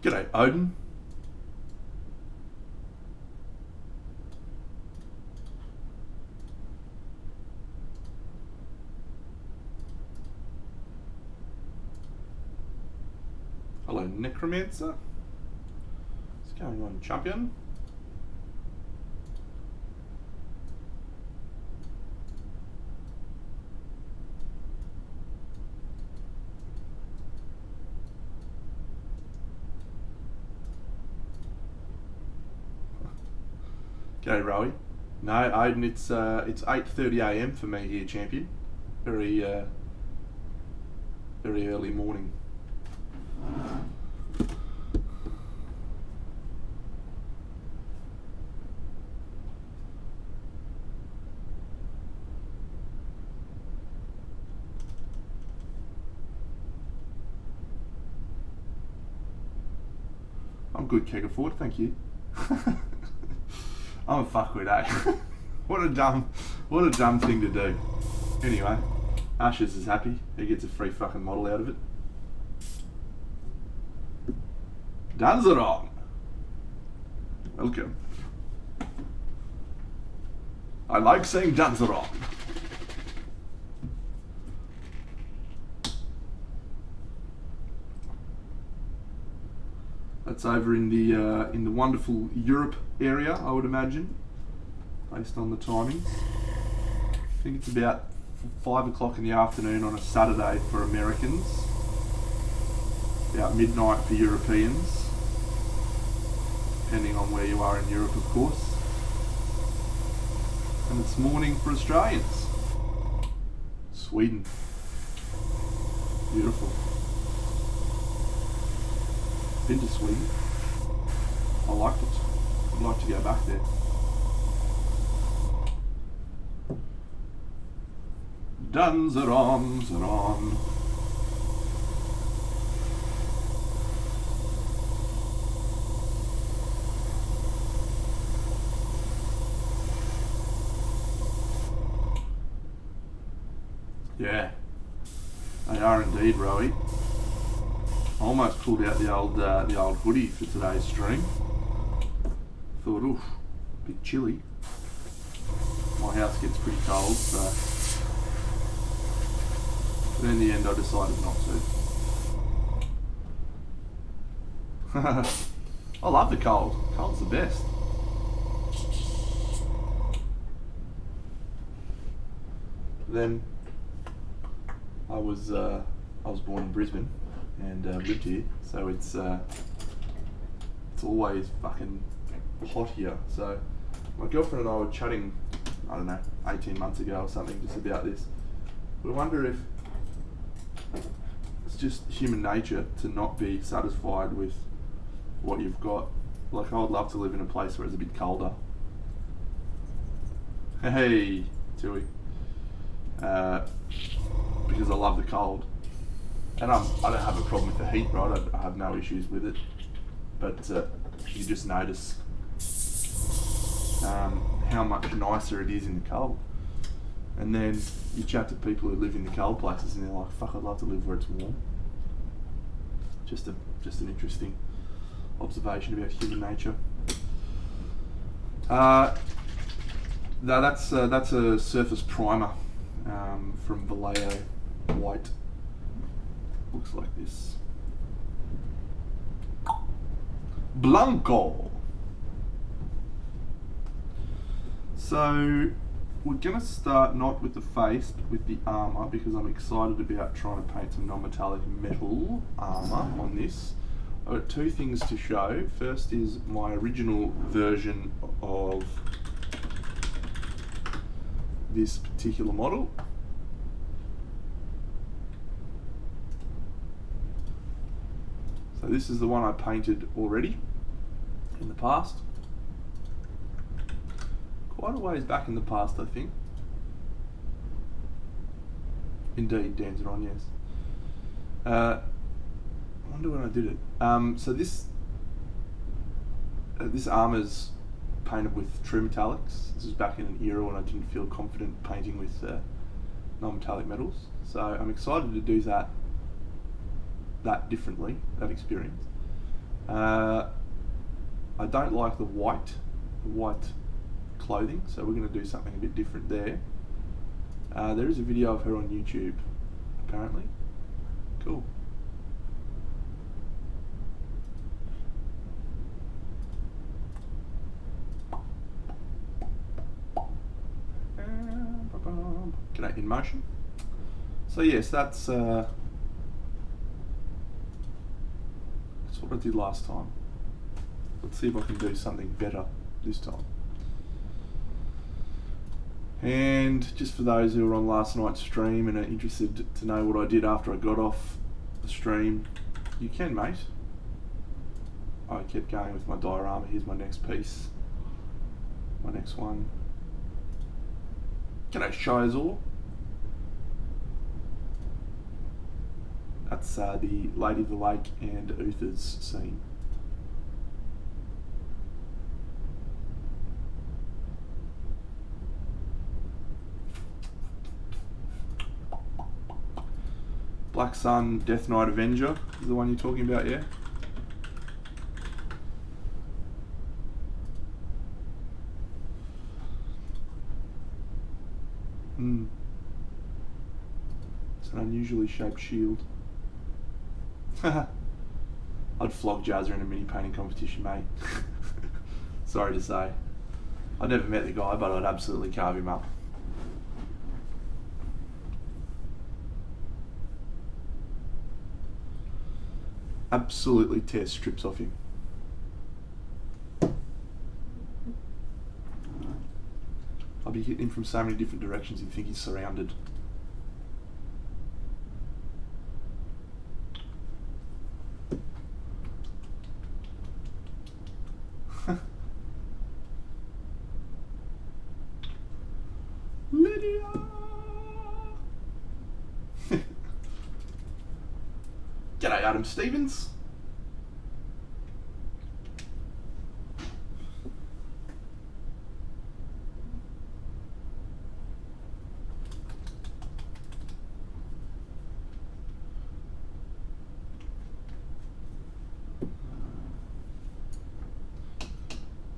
G'day, Odin. Hello, Necromancer. What's going on, champion? G'day, Rowie. No, Odin, it's 8:30 a.m. for me here, champion. Very early morning. I'm good, Kegaford, thank you. I'm a fuckwit, eh? What a dumb thing to do. Anyway, Ashes is happy. He gets a free fucking model out of it. Danzerong! Welcome. I like saying Danzerong. That's over in the wonderful Europe area, I would imagine, based on the timings. I think it's about 5 o'clock in the afternoon on a Saturday for Americans, about midnight for Europeans, depending on where you are in Europe, of course. And it's morning for Australians. Sweden. Beautiful. Been to Sweden. I liked it. I'd like to go back there. Danzerong, Zerong. Yeah, they are indeed, Rowie. I almost pulled out the old hoodie for today's stream. Thought, oof, a bit chilly. My house gets pretty cold, so. But in the end, I decided not to. I love the cold. Cold's the best. Then I was born in Brisbane and lived here, so it's always fucking hot here. So my girlfriend and I were chatting, I don't know, 18 months ago or something, just about this. We wonder if it's just human nature to not be satisfied with what you've got. Like, I would love to live in a place where it's a bit colder. Hey, Tui. Because I love the cold. And I don't have a problem with the heat, right? I have no issues with it. But you just notice how much nicer it is in the cold. And then you chat to people who live in the cold places and they're like, fuck, I'd love to live where it's warm. Just an interesting observation about human nature. That's a surface primer from Vallejo White. Looks like this. Blanco. So we're going to start not with the face, but with the armour, because I'm excited about trying to paint some non-metallic metal armour on this. I've got two things to show. First is my original version of this particular model. So this is the one I painted already in the past. Quite a ways back in the past, I think. Indeed, Danzerong, yes. I wonder when I did it. So this armour's painted with true metallics. This is back in an era when I didn't feel confident painting with non-metallic metals. So I'm excited to do that differently, that experience. I don't like the white clothing, so we're going to do something a bit different there. There is a video of her on YouTube, apparently. Cool. G'day, in motion. So yes, that's what I did last time. Let's see if I can do something better this time. And just for those who were on last night's stream and are interested to know what I did after I got off the stream, you can, mate. I kept going with my diorama. Here's my next piece. My next one. G'day, Shizor. That's the Lady of the Lake and Uther's scene. Black Sun, Death Knight Avenger is the one you're talking about, yeah? It's an unusually shaped shield. I'd flog Jazza in a mini painting competition, mate. Sorry to say. I never met the guy, but I'd absolutely carve him up. Absolutely tear strips off him. I'll be hitting him from so many different directions you'd think he's surrounded. Lydia! G'day, Adam Stevens.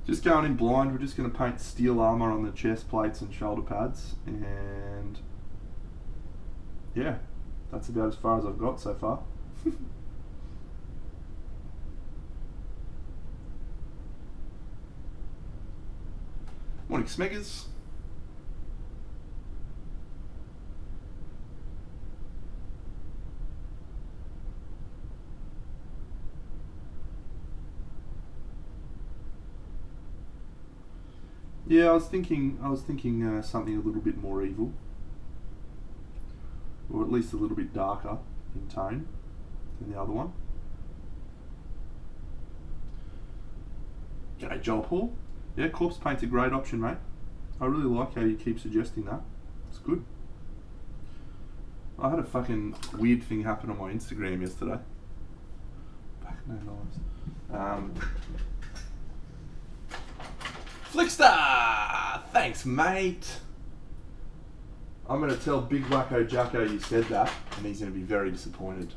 Just going in blind, we're just going to paint steel armour on the chest plates and shoulder pads, and yeah, that's about as far as I've got so far. Morning, Smeggers. Yeah, I was thinking something a little bit more evil, or at least a little bit darker in tone than the other one. G'day, Joel Paul. Yeah, corpse paint's a great option, mate. I really like how you keep suggesting that. It's good. I had a fucking weird thing happen on my Instagram yesterday. Back no knives. Flickstar! Thanks, mate. I'm going to tell Big Wacko Jacko you said that, and he's going to be very disappointed.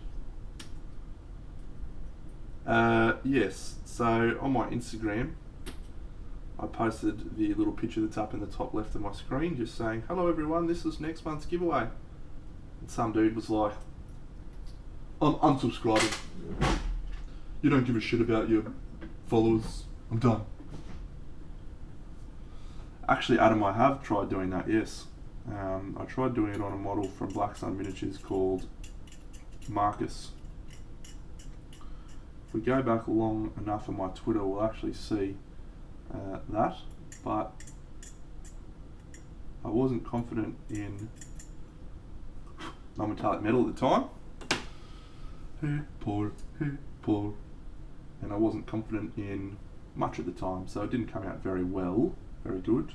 Yes, so on my Instagram, I posted the little picture that's up in the top left of my screen, just saying, hello everyone, this is next month's giveaway. And some dude was like, I'm unsubscribing. You don't give a shit about your followers. I'm done. Actually, Adam, I have tried doing that, yes. I tried doing it on a model from Black Sun Miniatures called Marcus. If we go back long enough on my Twitter, we'll actually see that, but I wasn't confident in non-metallic metal at the time. Hey, Paul, and I wasn't confident in much at the time, so it didn't come out very well. Very good.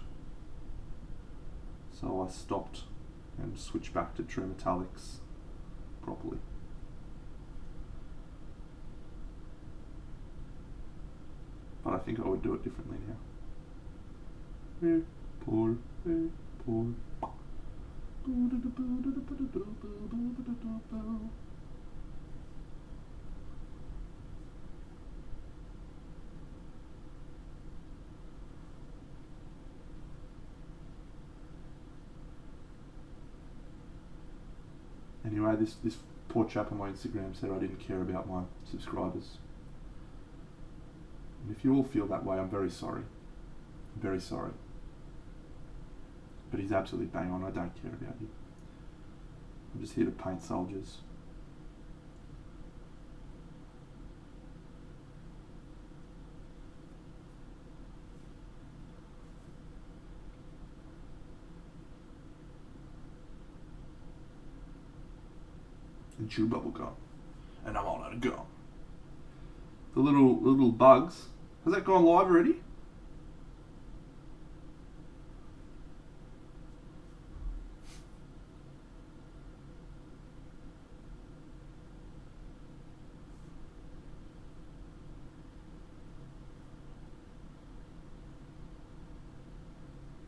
So I stopped and switched back to true metallics properly. But I think I would do it differently now. Hey, Paul, hey, Paul. Anyway, this poor chap on my Instagram said I didn't care about my subscribers. And if you all feel that way, I'm very sorry. I'm very sorry. But he's absolutely bang on. I don't care about you. I'm just here to paint soldiers. And chew bubble gum. And I'm all out of gum. The little bugs. Has that gone live already?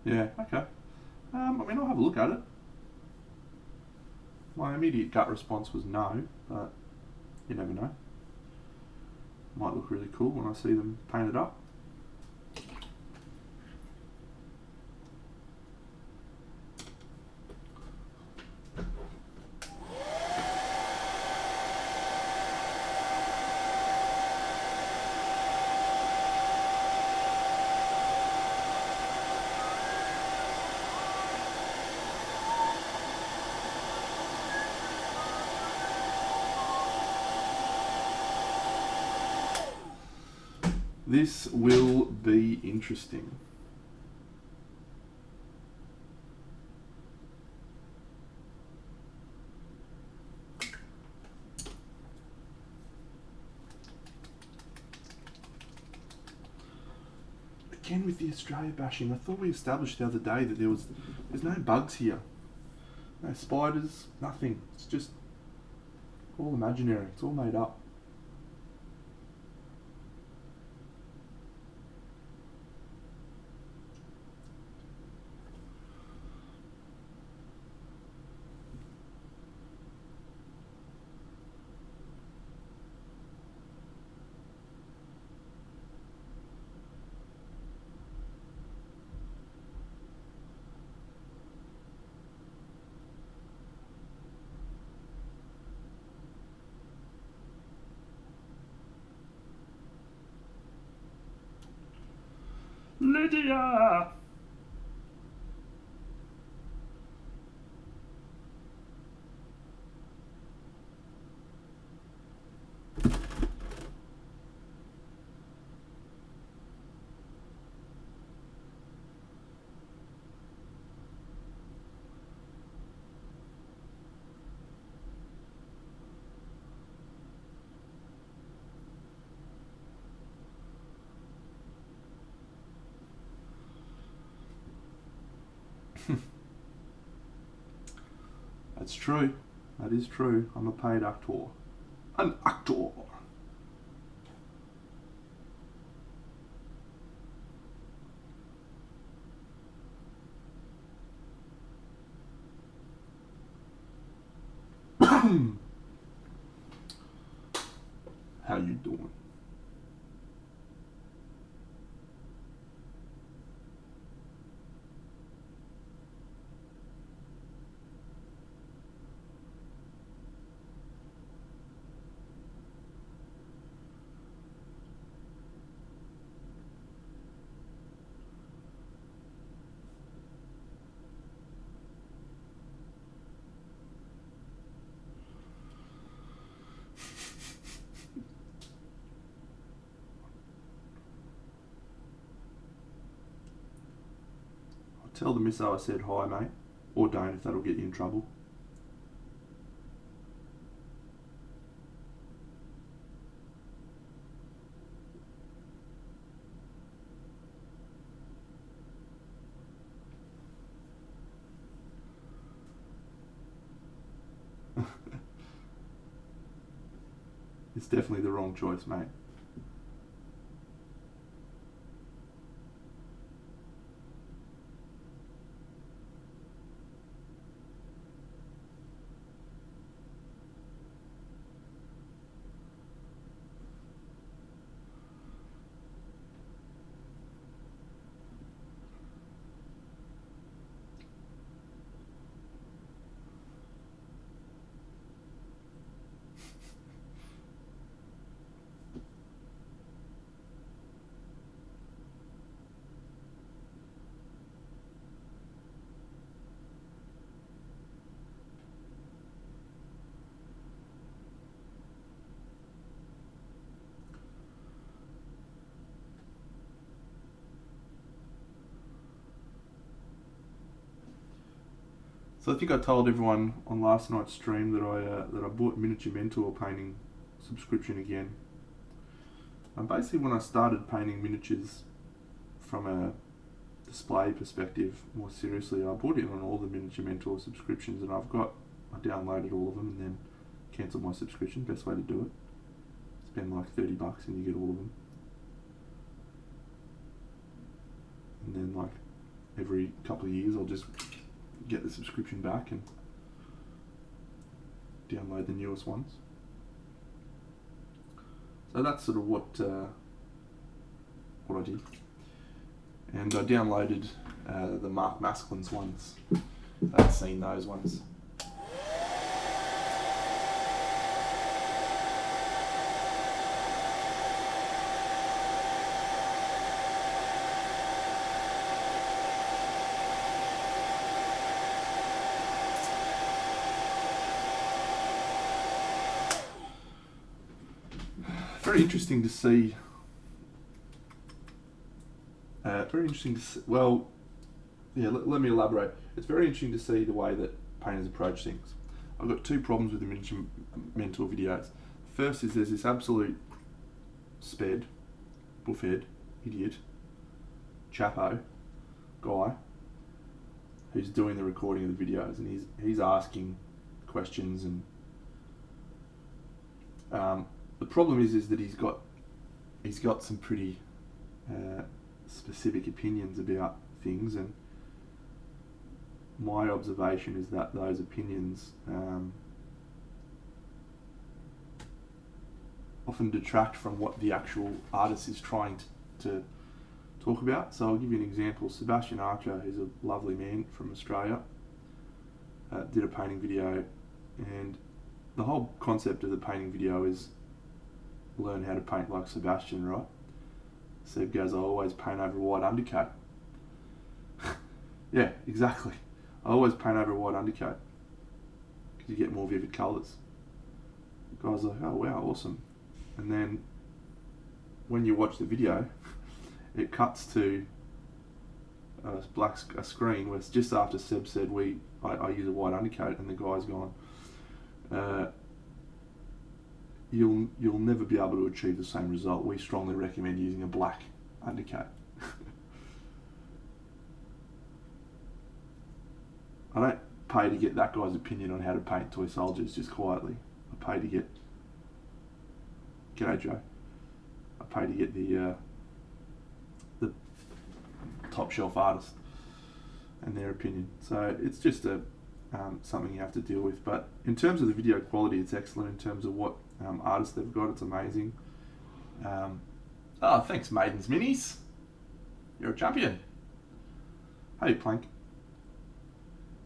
Yeah, okay. I mean, I'll have a look at it. My immediate gut response was no, but you never know. Might look really cool when I see them painted up. This will be interesting. Again with the Australia bashing, I thought we established the other day that there's no bugs here. No spiders, nothing. It's just all imaginary. It's all made up. Lydia! That's true. That is true. I'm a paid actor. An actor. How you doing? Tell the misso I said hi, mate. Or don't, if that'll get you in trouble. It's definitely the wrong choice, mate. So I think I told everyone on last night's stream that I bought Miniature Mentor painting subscription again. And basically, when I started painting miniatures from a display perspective more seriously, I bought in on all the Miniature Mentor subscriptions, and I downloaded all of them and then cancelled my subscription. Best way to do it. Spend like $30 and you get all of them. And then like every couple of years I'll just get the subscription back and download the newest ones. So that's sort of what I did. And I downloaded the Mark Maskelyns ones. I've seen those ones. Very interesting to see. Well, yeah. Let me elaborate. It's very interesting to see the way that painters approach things. I've got two problems with the Miniature Mentor videos. First is there's this absolute sped, buffhead, idiot, chapo guy who's doing the recording of the videos, and he's asking questions, and the problem is that he's got some pretty specific opinions about things, and my observation is that those opinions often detract from what the actual artist is trying to talk about. So I'll give you an example. Sebastian Archer, who's a lovely man from Australia, did a painting video, and the whole concept of the painting video is learn how to paint like Sebastian, right? Seb goes, I always paint over a white undercoat. Yeah, exactly. I always paint over a white undercoat because you get more vivid colours. The guy's like, oh wow, awesome. And then when you watch the video, it cuts to a screen where it's just after Seb said I use a white undercoat, and the guy's gone, you'll never be able to achieve the same result. We strongly recommend using a black undercoat. I don't pay to get that guy's opinion on how to paint toy soldiers just quietly. I pay to get, g'day Joe, I pay to get the top shelf artist and their opinion. So it's just something you have to deal with. But in terms of the video quality, it's excellent. In terms of what artists they've got, it's amazing. Thanks Maiden's Minis. You're a champion. Hey Plank.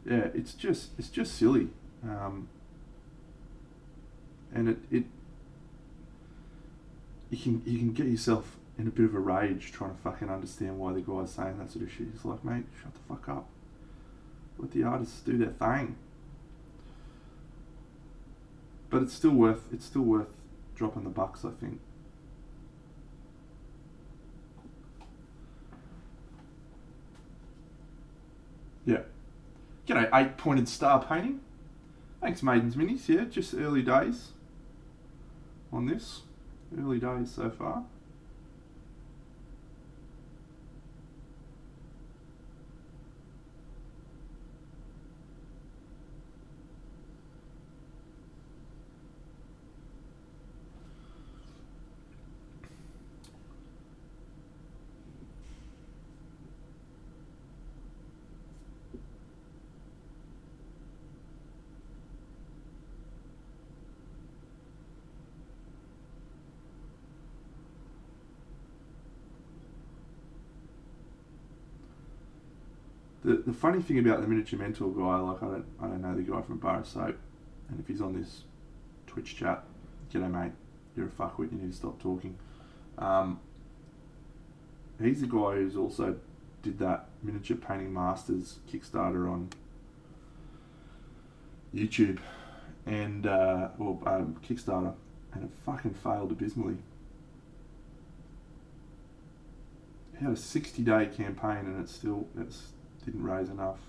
Yeah, it's just silly. And it you can get yourself in a bit of a rage trying to fucking understand why the guy's saying that sort of shit. It's like, mate, shut the fuck up. Let the artists do their thing. But it's still worth dropping the bucks, I think. Yeah. G'day, 8-pointed star painting. Thanks, Maiden's Minis. Yeah, just early days on this. Early days so far. The funny thing about the Miniature Mentor guy, like I don't know the guy from Bar of Soap, and if he's on this Twitch chat, g'day mate, you're a fuckwit, you need to stop talking. He's the guy who's also did that Miniature Painting Masters Kickstarter on YouTube, and Kickstarter, and it fucking failed abysmally. He had a 60-day campaign and it didn't raise enough.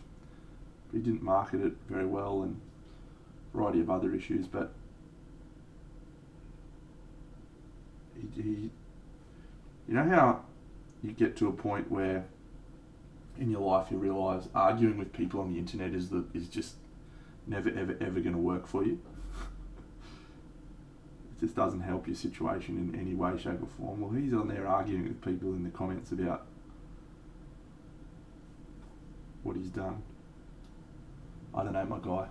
He didn't market it very well and a variety of other issues, but he you know how you get to a point where in your life you realise arguing with people on the internet is just never ever going to work for you. It just doesn't help your situation in any way, shape or form. Well, he's on there arguing with people in the comments about what he's done. I don't know, my guy.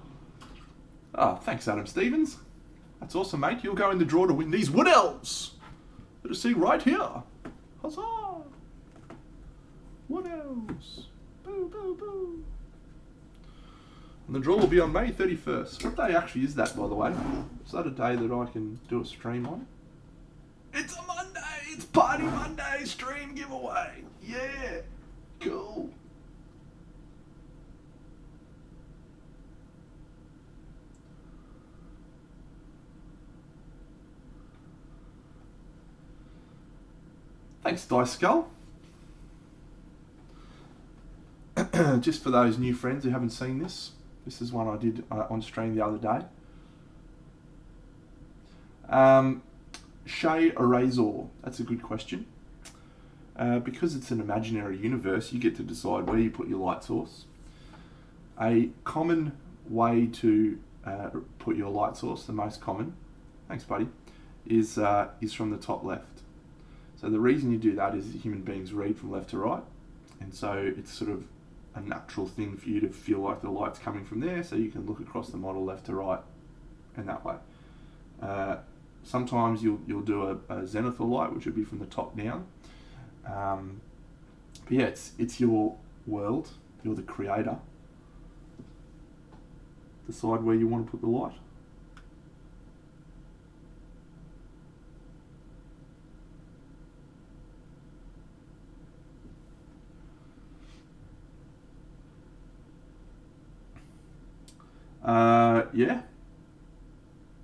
Ah, thanks, Adam Stevens. That's awesome, mate. You'll go in the draw to win these Wood Elves. Let us see right here. Huzzah! Wood Elves. Boo, boo, boo. And the draw will be on May 31st. What day actually is that, by the way? Is that a day that I can do a stream on? It's a Monday! It's Party Monday stream giveaway! Yeah! Cool! Thanks, Dice Skull. Just for those new friends who haven't seen this, this is one I did on stream the other day. Shay Erasor, that's a good question. Because it's an imaginary universe, you get to decide where you put your light source. A common way to put your light source, the most common, thanks buddy, is from the top left. So the reason you do that is that human beings read from left to right, and so it's sort of a natural thing for you to feel like the light's coming from there, so you can look across the model left to right, and that way. Sometimes you'll do a zenithal light, which would be from the top down. But yeah, it's your world. You're the creator. Decide where you want to put the light. Yeah,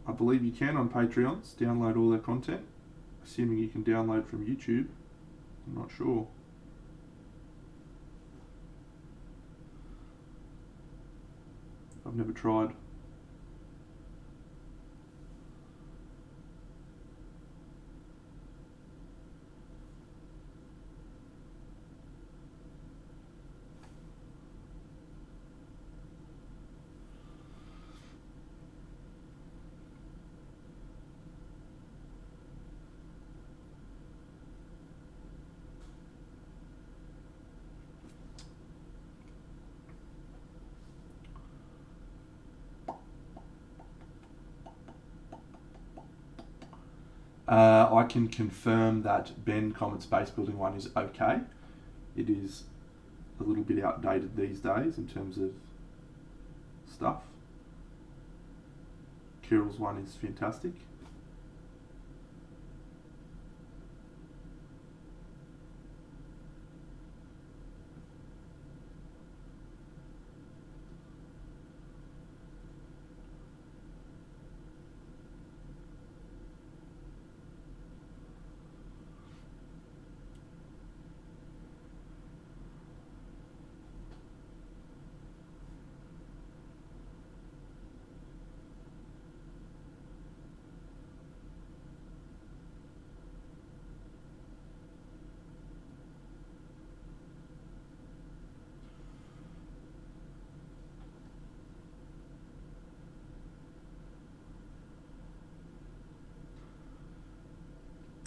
I believe you can on Patreons download all their content, assuming you can download from YouTube. I'm not sure. I've never tried. I can confirm that Ben Comet Space Building 1 is okay. It is a little bit outdated these days in terms of stuff. Kirill's one is fantastic.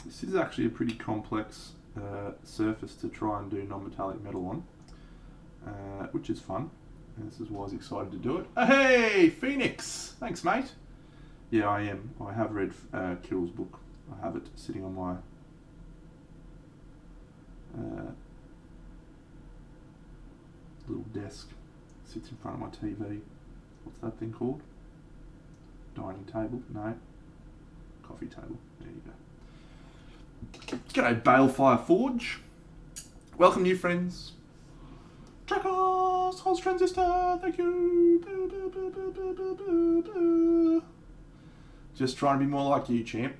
This is actually a pretty complex surface to try and do non-metallic metal on, which is fun. And this is why I was excited to do it. Hey, Phoenix! Thanks, mate. Yeah, I am. I have read Kirill's book. I have it sitting on my little desk. Sits in front of my TV. What's that thing called? Dining table? No. Coffee table. There you go. G'day, Balefire Forge. Welcome, new friends. Trackers, Holz Transistor, thank you. Boo, boo, boo, boo, boo, boo, boo, boo. Just trying to be more like you, champ.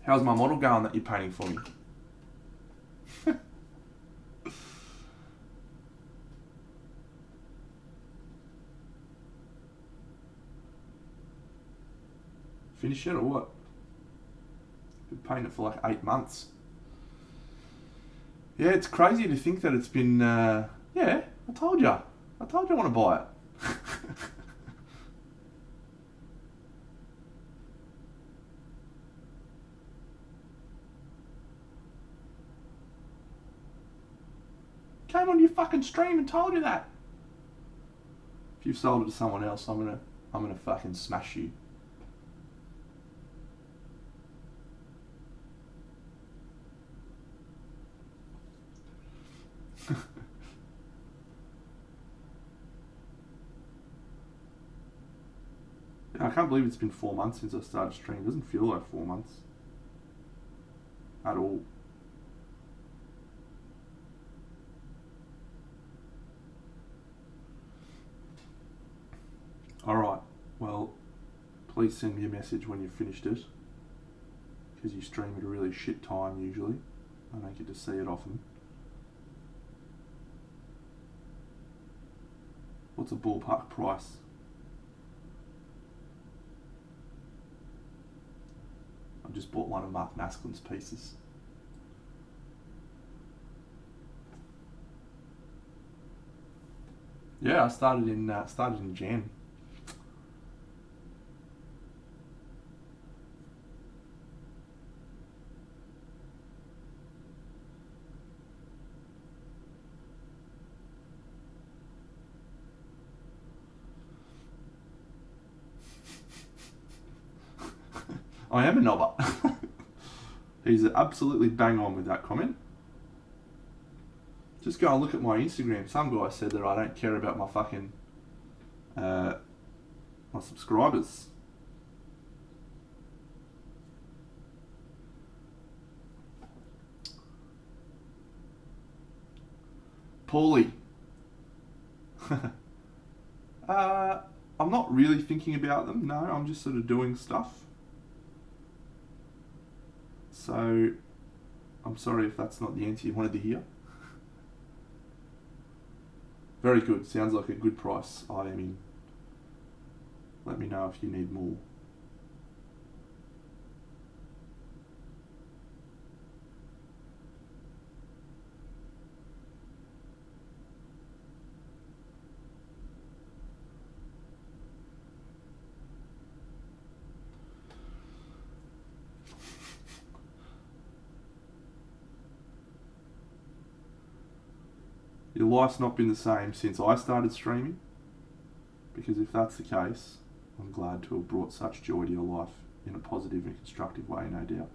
How's my model going that you're painting for me? finish it or what? Been painting it for like 8 months. Yeah, it's crazy to think that it's been, yeah, I told you I want to buy it. Came on your fucking stream and told you that. If you've sold it to someone else, I'm gonna fucking smash you. I can't believe it's been 4 months since I started streaming. It doesn't feel like 4 months at all. Alright, well, please send me a message when you've finished it, because you stream at a really shit time usually. I don't get to see it often. What's a ballpark price? I just bought one of Mark Naskin's pieces. Yeah, I started in Jan. I am a knobber. He's absolutely bang on with that comment. Just go and look at my Instagram. Some guy said that I don't care about my fucking my subscribers. Paulie. I'm not really thinking about them, no, I'm just sort of doing stuff. So, I'm sorry if that's not the answer you wanted to hear. Very good, sounds like a good price. I am in. Let me know if you need more. Your life's not been the same since I started streaming, because if that's the case, I'm glad to have brought such joy to your life in a positive and constructive way, no doubt.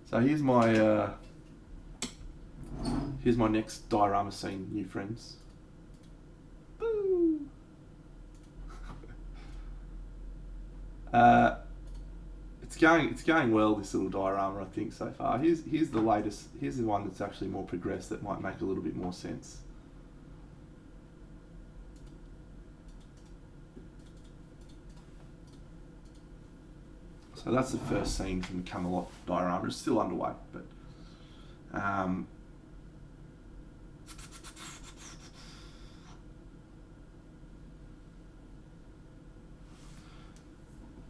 So here's my next diorama scene, new friends. Boo! It's going well, this little diorama, I think, so far. Here's the latest. Here's the one that's actually more progressed, that might make a little bit more sense. So that's the first scene from the Camelot diorama. It's still underway, but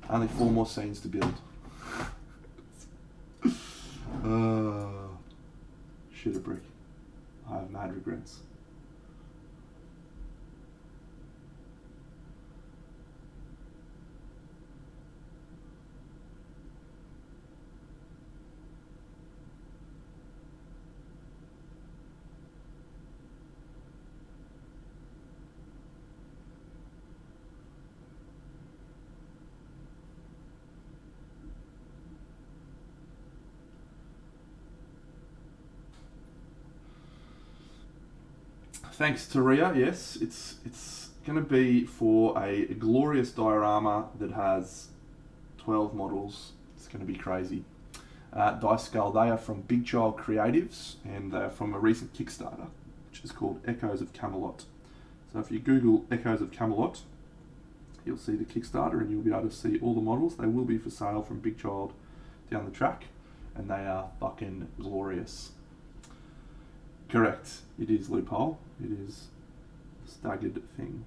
only 4 more scenes to build. Shit a brick. I have mad regrets. Thanks to Ria, yes, it's going to be for a glorious diorama that has 12 models. It's going to be crazy. Dice Skull, they are from Big Child Creatives, and they're from a recent Kickstarter, which is called Echoes of Camelot. So if you Google Echoes of Camelot, you'll see the Kickstarter and you'll be able to see all the models. They will be for sale from Big Child down the track, and they are fucking glorious. Correct. It is Loophole. It is a staggered thing.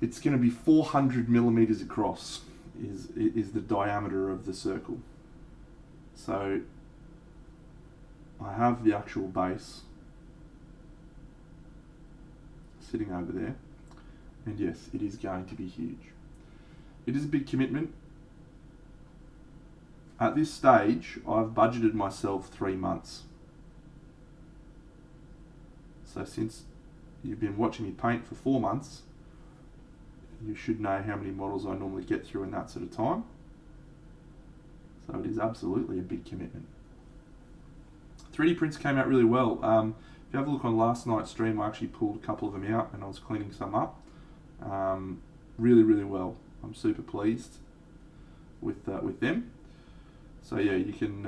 it's going to be 400 millimeters across is the diameter of the circle. So I have the actual base sitting over there, and yes, it is going to be huge. It is a big commitment. At this stage, I've budgeted myself 3 months. So since you've been watching me paint for 4 months, you should know how many models I normally get through in that sort of time. So it is absolutely a big commitment. 3D prints came out really well. If you have a look on last night's stream, I actually pulled a couple of them out and I was cleaning some up. Really, really well. I'm super pleased with them. So yeah, you can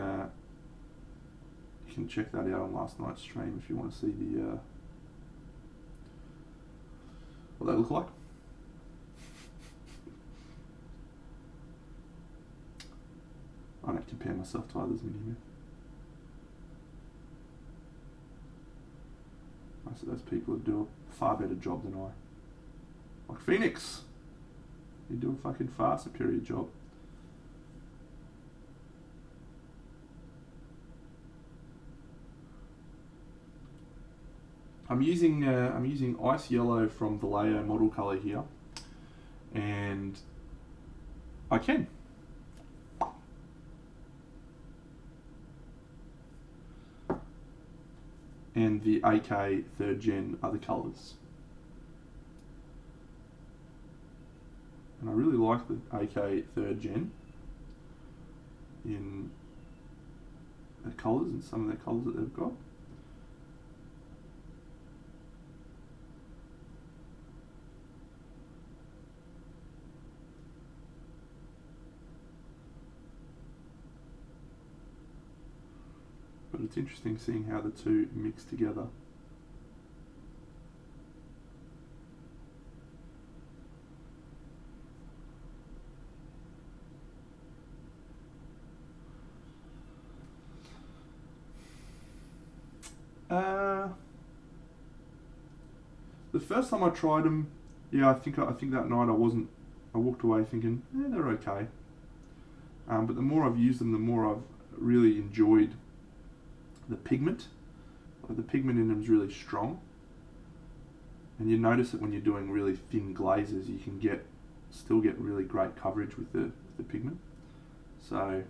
check that out on last night's stream if you want to see the what they look like. I don't compare myself to others anymore. Most of those people do a far better job than I. Like Phoenix, you do a fucking far superior job. I'm using Ice Yellow from Vallejo Model Color here, and I can. And the AK 3rd Gen other colours. And I really like the AK 3rd Gen in the colours and some of the colours that they've got. But it's interesting seeing how the two mix together. The first time I tried them, yeah, I think that night I walked away thinking, they're okay. But the more I've used them, the more I've really enjoyed the pigment. The pigment in them is really strong, and you notice it when you're doing really thin glazes. You can still get really great coverage with the pigment. So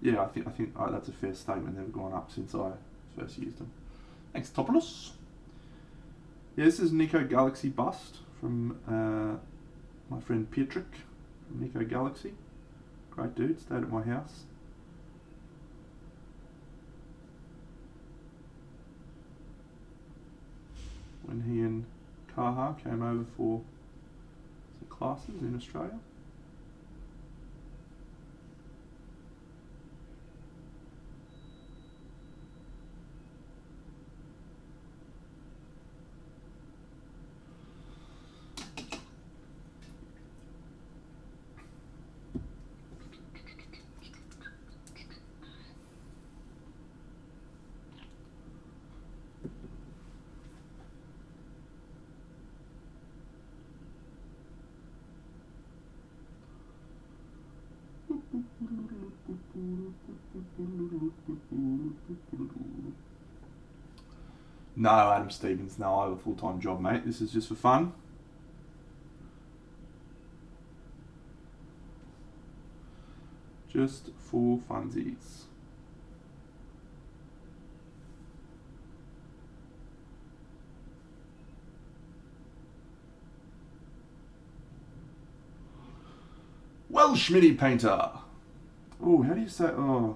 yeah, I think that's a fair statement. They've gone up since I first used them. Thanks, Topolos. Yeah, this is Nico Galaxy bust from my friend Pietrek from Nico Galaxy. Great dude, stayed at my house. When he and Kaha came over for some classes in Australia. No, Adam Stevens, no, I have a full-time job, mate. This is just for fun. Just for funsies. Welsh mini painter. Oh, how do you say? Oh,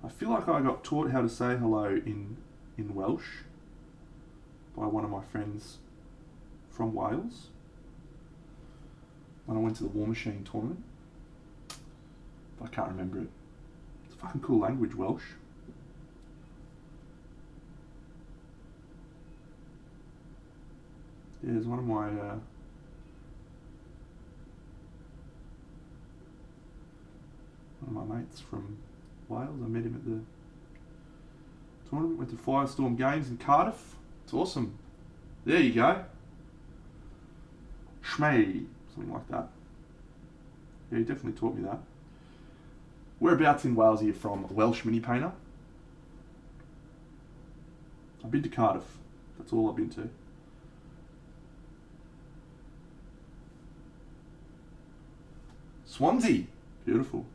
I feel like I got taught how to say hello in Welsh by one of my friends from Wales when I went to the War Machine tournament. But I can't remember it. It's a fucking cool language, Welsh. Yeah, there's one of my mates from Wales. I met him at the tournament, went to Firestorm Games in Cardiff. It's awesome. There you go. Schmee, something like that. Yeah, he definitely taught me that. Whereabouts in Wales are you from? Welsh mini painter? I've been to Cardiff. That's all I've been to. Swansea. Beautiful.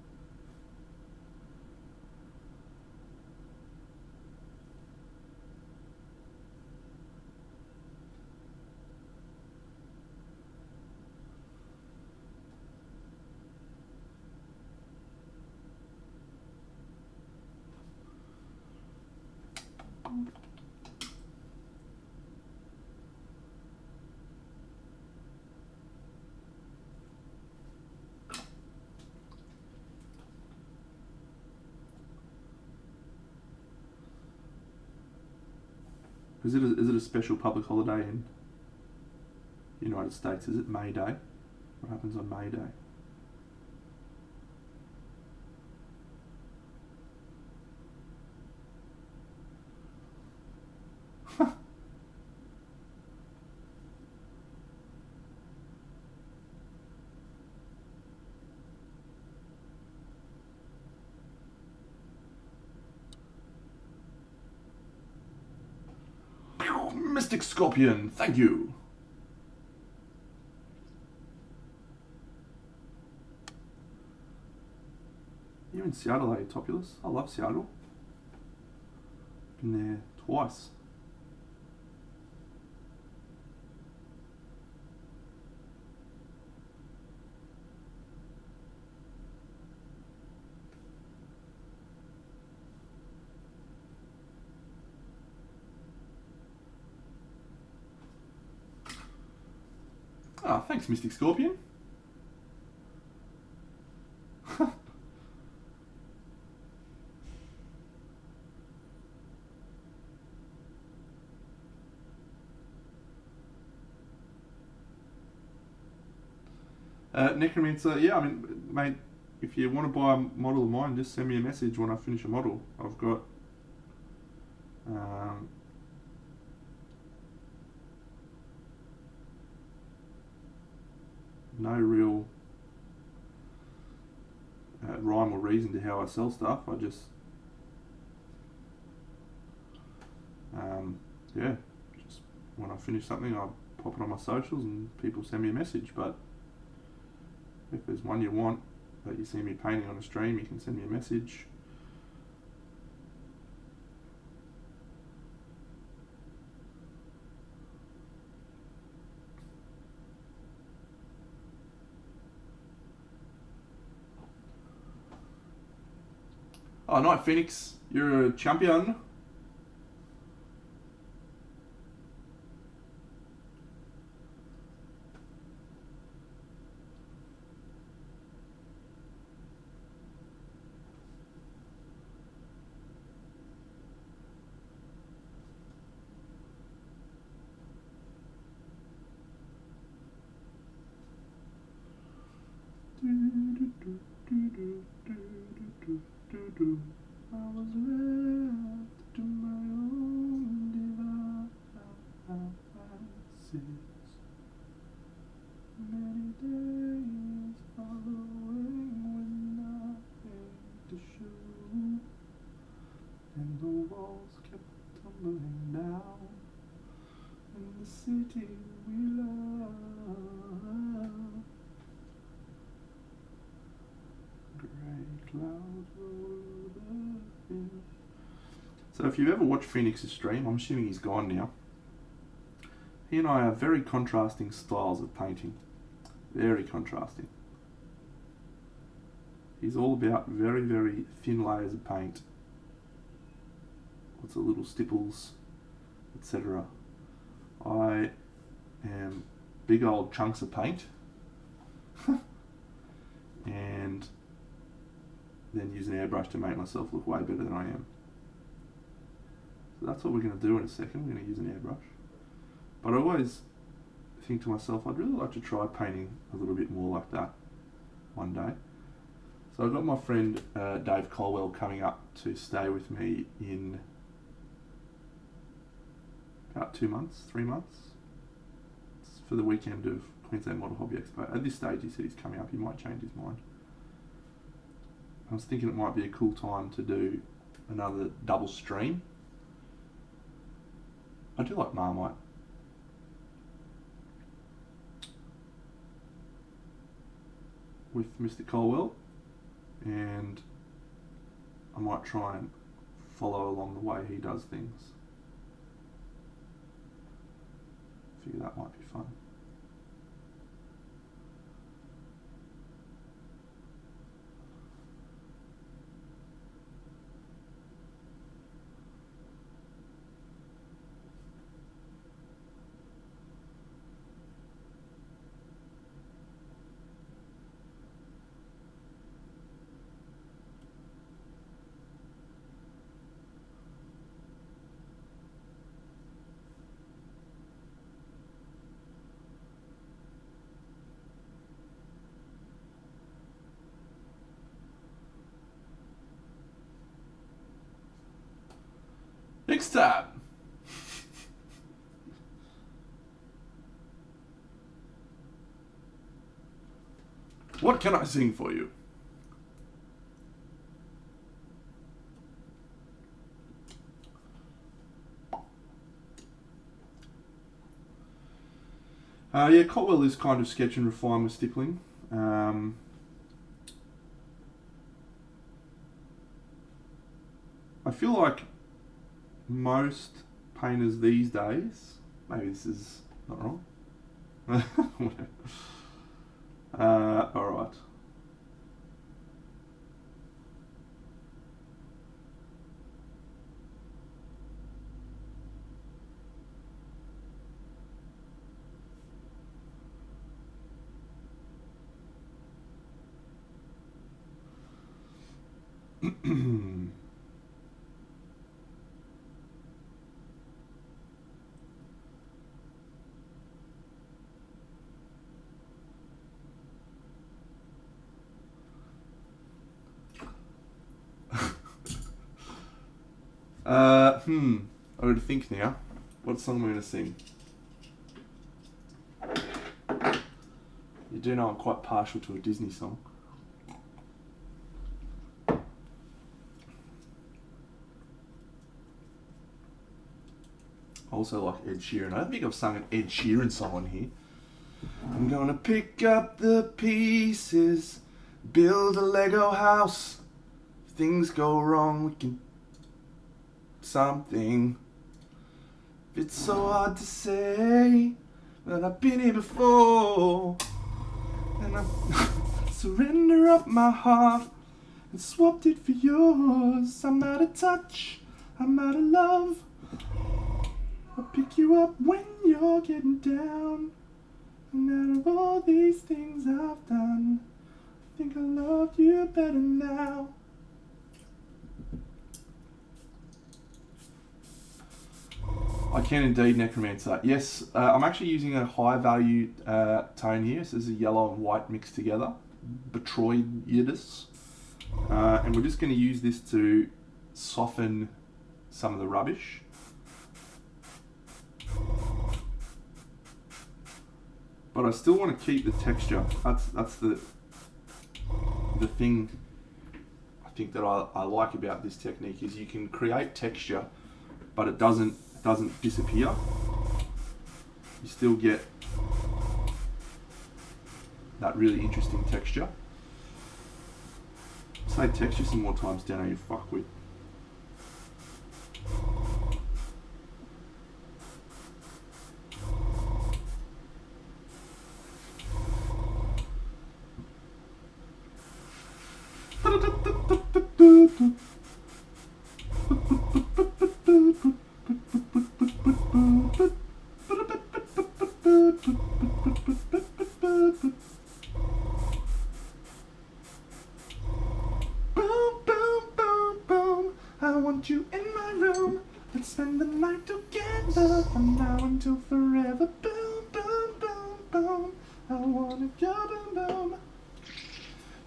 Is it a special public holiday in the United States? Is it May Day? What happens on May Day? Mystic Scorpion, thank you. You're in Seattle, are you, Topulus? I love Seattle. Been there twice. Ah, thanks, Mystic Scorpion. Necromancer, yeah, I mean, mate, if you want to buy a model of mine, just send me a message when I finish a model. I've got no real rhyme or reason to how I sell stuff. I just, yeah, just when I finish something, I pop it on my socials and people send me a message. But if there's one you want that you see me painting on a stream, you can send me a message. Oh, Night Phoenix, you're a champion. I was left to my own devices. Many days following when nothing to show, and the walls kept tumbling down in the city we love. Grey clouds roll over the hill. So if you've ever watched Phoenix's stream, I'm assuming he's gone now. He and I have very contrasting styles of painting. Very contrasting. He's all about very, very thin layers of paint. Lots of little stipples, etc. I am big old chunks of paint. And then use an airbrush to make myself look way better than I am. So that's what we're going to do in a second. We're going to use an airbrush. But I always think to myself, I'd really like to try painting a little bit more like that one day. So I've got my friend Dave Colwell coming up to stay with me in about 2 months, 3 months. for the weekend of Queensland Model Hobby Expo. At this stage, he said he's coming up. He might change his mind. I was thinking it might be a cool time to do another double stream. I do like Marmite. With Mr. Colwell, and I might try and follow along the way he does things. Figure that might be fun. Next time. What can I sing for you? Yeah, Cotwell is kind of sketch and refine with stippling. I feel like most painters these days, maybe this is not wrong. Alright. I got to think now. What song am I going to sing? You do know I'm quite partial to a Disney song. I also like Ed Sheeran. I don't think I've sung an Ed Sheeran song on here. I'm gonna pick up the pieces, build a Lego house. If things go wrong, we can something. It's so hard to say, but I've been here before. And I surrender up my heart and swapped it for yours. I'm out of touch, I'm out of love. I'll pick you up when you're getting down. And out of all these things I've done, I think I love you better now. I can indeed, Necromancer. Yes, I'm actually using a high value tone here. So this is yellow and white mixed together. Botroidus. And we're just going to use this to soften some of the rubbish. But I still want to keep the texture. That's the thing I think that I like about this technique is you can create texture, but it doesn't disappear. You still get that really interesting texture. Say texture some more times, Dano, you fuckwit. You in my room, let's spend the night together from now until forever. Boom, boom, boom, boom. I wanna go boom, boom.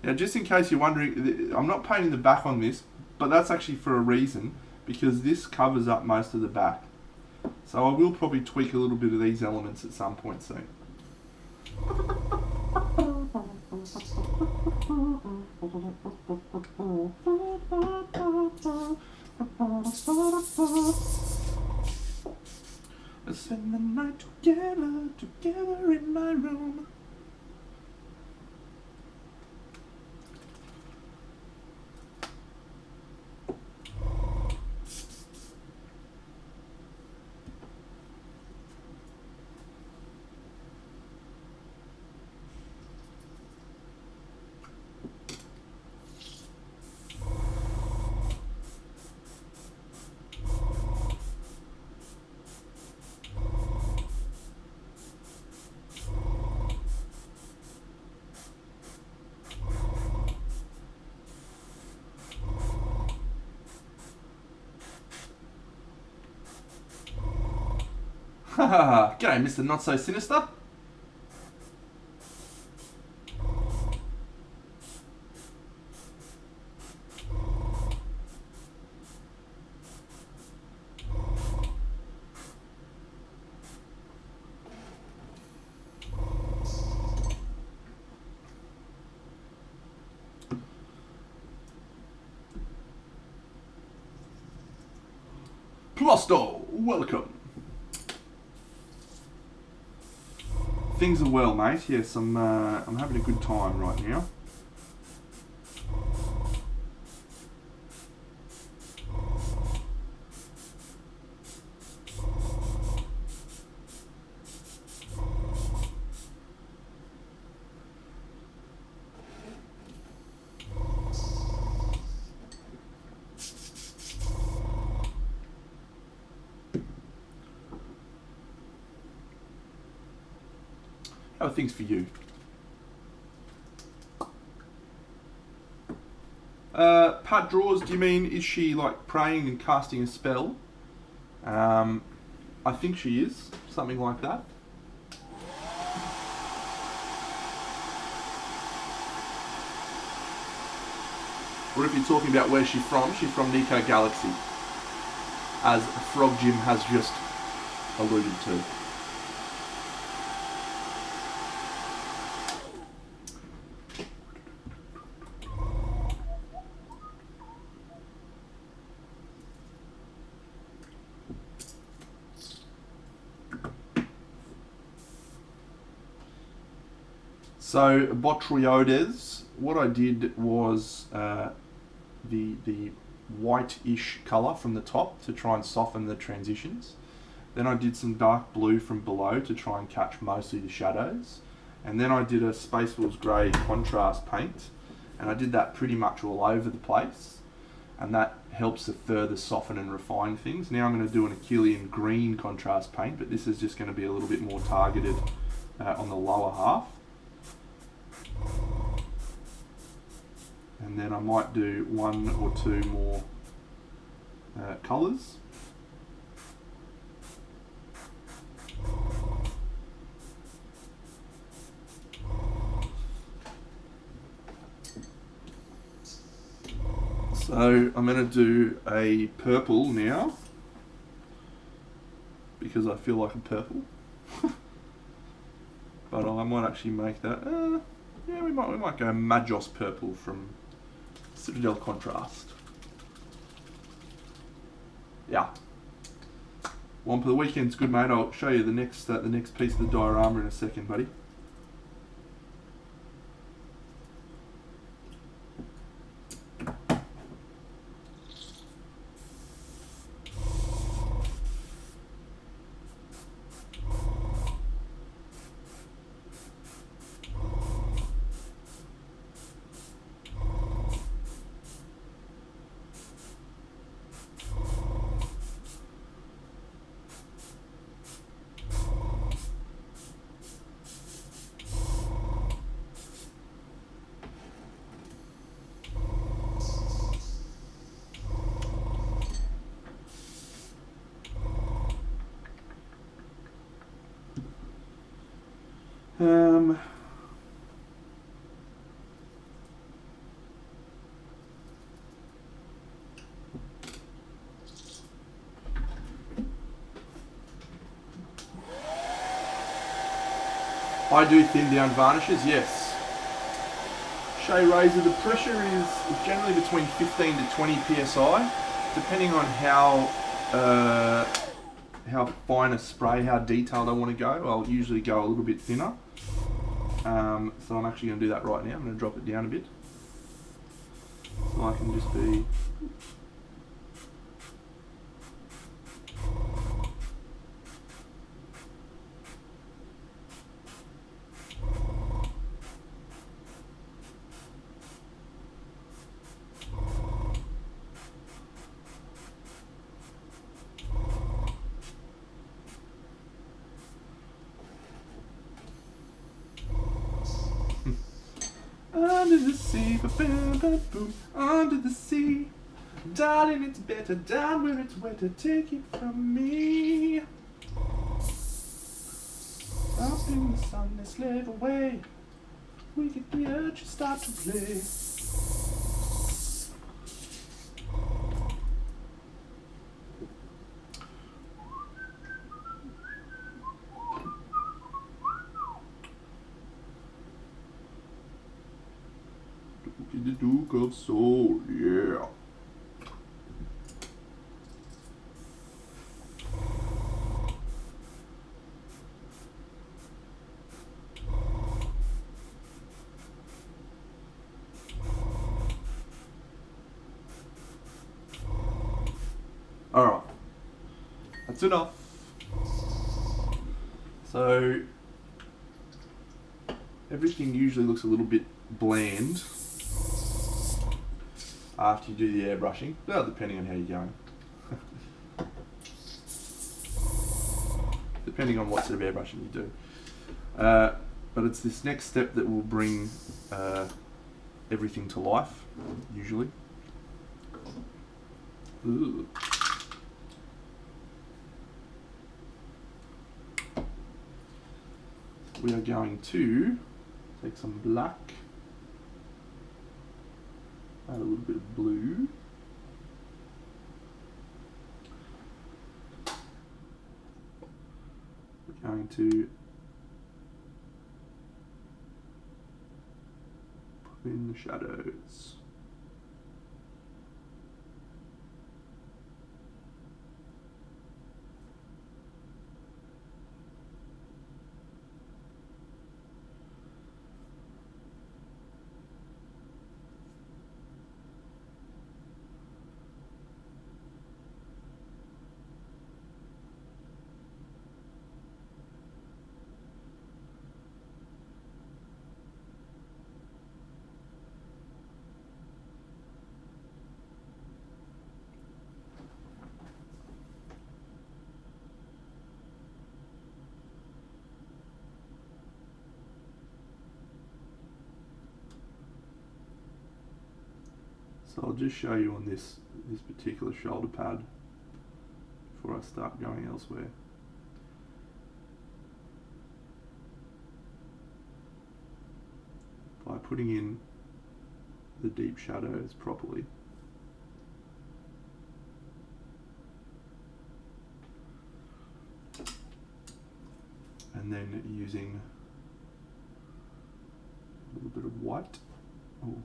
Now, just in case you're wondering, I'm not painting the back on this, but that's actually for a reason, because this covers up most of the back. So I will probably tweak a little bit of these elements at some point soon. Let's spend the night together, together in my room. Haha, g'day Mr. Not So Sinister. Plusto, welcome. Things are well, mate. Yes, I'm having a good time right now. How are things for you? Pad draws, do you mean, is she like praying and casting a spell? I think she is, something like that. Or if you're talking about where she's from Nico Galaxy, as Frog Jim has just alluded to. So Botriodes, what I did was the white-ish colour from the top to try and soften the transitions. Then I did some dark blue from below to try and catch mostly the shadows. And then I did a Space Wolves Grey contrast paint, and I did that pretty much all over the place. And that helps to further soften and refine things. Now I'm going to do an Achillean green contrast paint, but this is just going to be a little bit more targeted on the lower half. And then I might do one or two more colours. So I'm going to do a purple now, because I feel like a purple. But I might actually make that, yeah, we might go Magos purple from Citadel Contrast. Yeah. One for the weekend's good, mate. I'll show you the next piece of the diorama in a second, buddy. I do thin down varnishes, yes. Shea razor, the pressure is generally between 15 to 20 psi, depending on how fine a spray, how detailed I want to go. I'll usually go a little bit thinner. So I'm actually going to do that right now. I'm going to drop it down a bit, so I can just be. Under the sea, ba-bam-ba-boom, under the sea. Darling, it's better down where it's wetter, take it from me. Up in the sun, they slave away. We get the urge to start to play. The Duke of Soul, yeah. Alright, that's enough. So, everything usually looks a little bit bland after you do the airbrushing, well, depending on how you're going. Depending on what sort of airbrushing you do. But it's this next step that will bring everything to life, usually. Ooh. We are going to take some black, add a little bit of blue, we're going to put in the shadows. So I'll just show you on this particular shoulder pad before I start going elsewhere. By putting in the deep shadows properly. And then using a little bit of white. Oh.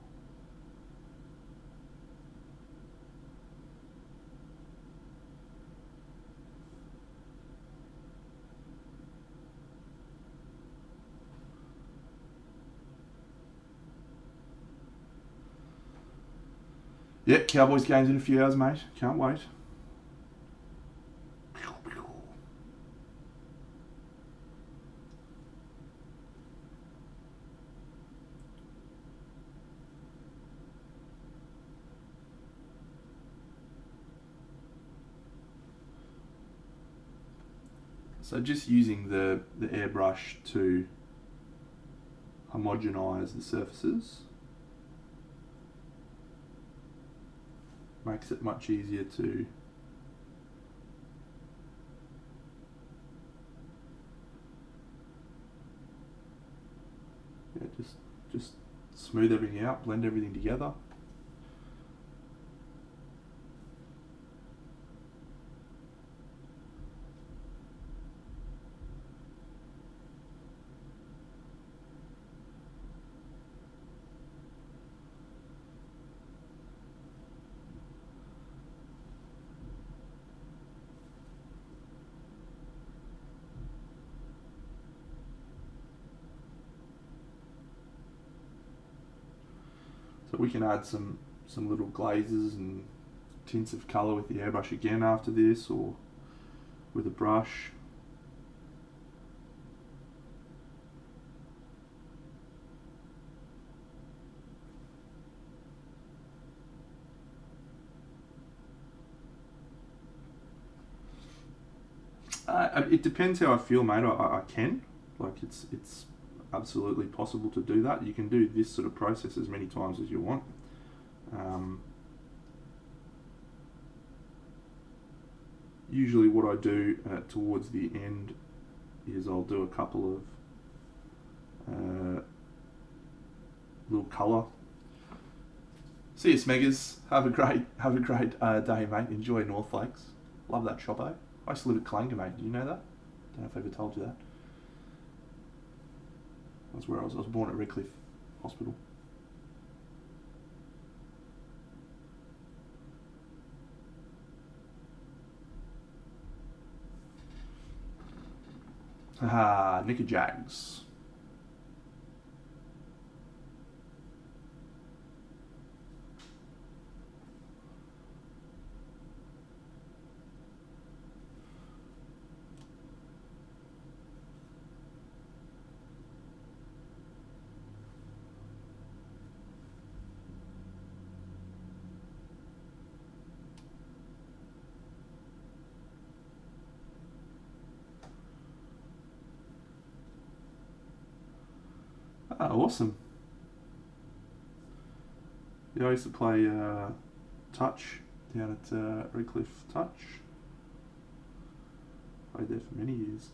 Yep, Cowboys game's in a few hours, mate. Can't wait. So just using the airbrush to homogenise the surfaces makes it much easier to just smooth everything out, blend everything together. So we can add some little glazes and tints of colour with the airbrush again after this, or with a brush. It depends how I feel, mate. I can. Like, it's absolutely possible to do that. You can do this sort of process as many times as you want. Usually what I do towards the end is I'll do a couple of little colour. See you, Smeggers. Have a great day, mate. Enjoy North Lakes. Love that shoppo. I used to live at Clanker, mate. Did you know that? Don't know if I ever told you that. That's where I was. I was born at Redcliffe Hospital. Haha, Nicker Jags. Ah, awesome. Yeah, I used to play touch down at Redcliffe Touch. Played there for many years.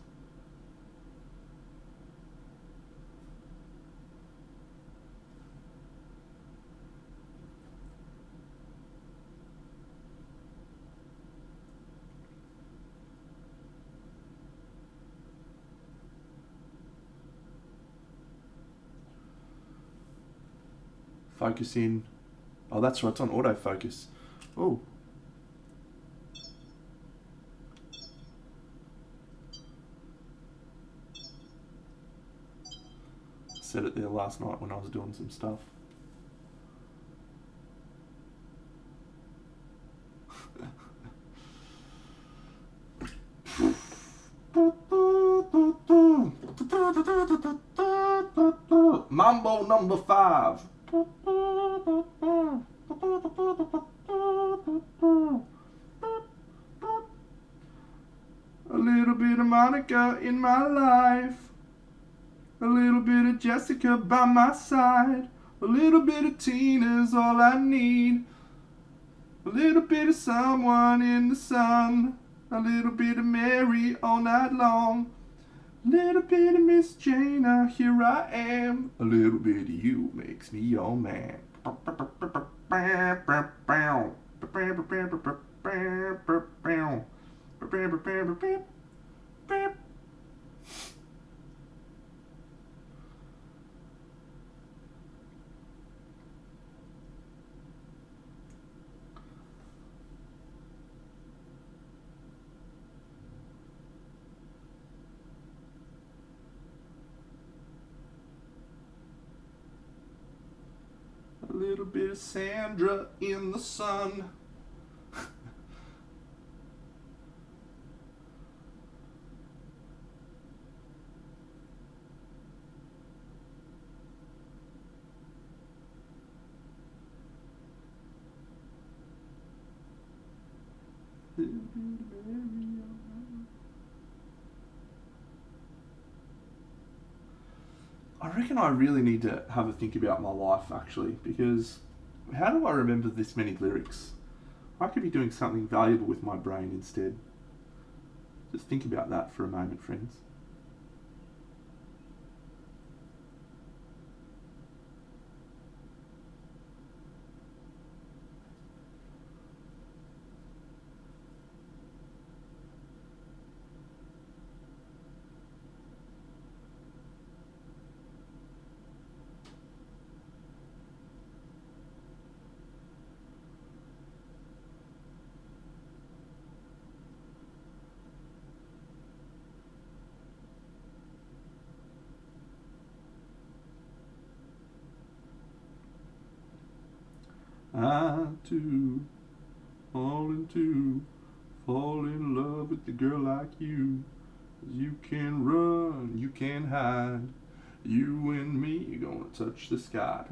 Focus in. Oh, that's right, it's on autofocus. Oh. Set it there last night when I was doing some stuff. Mambo number 5. A little bit of Monica in my life. A little bit of Jessica by my side. A little bit of Tina's all I need. A little bit of someone in the sun. A little bit of Mary all night long. A little bit of Miss Jane, here I am. A little bit of you makes me your man. A little bit of Sandra in the sun. I reckon I really need to have a think about my life, actually, because how do I remember this many lyrics? I could be doing something valuable with my brain instead. Just think about that for a moment, friends. I too fall in love with a girl like you. You can run, you can hide. You and me are gonna touch the sky.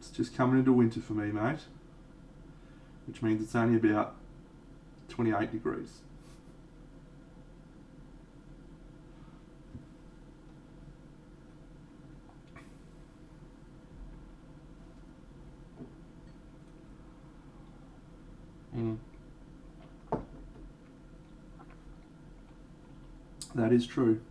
It's just coming into winter for me, mate. Which means it's only about 28 degrees. Mm. That is true.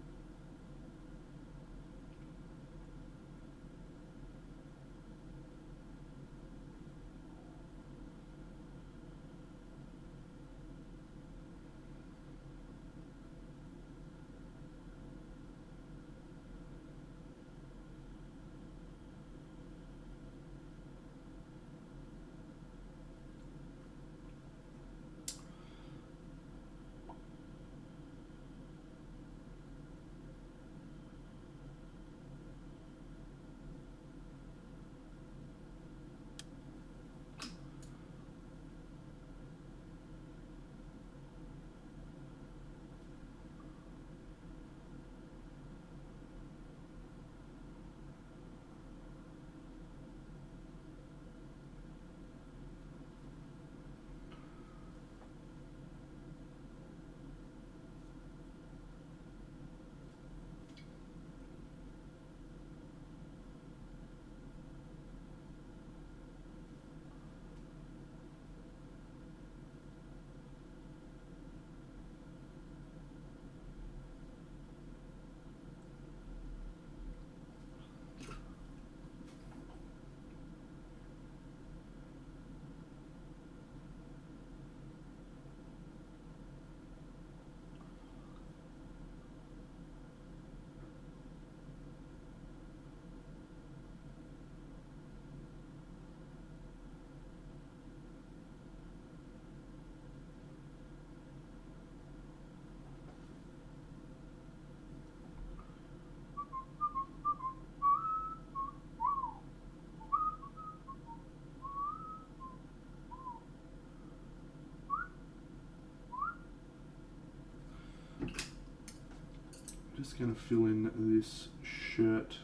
Just going to fill in this shirt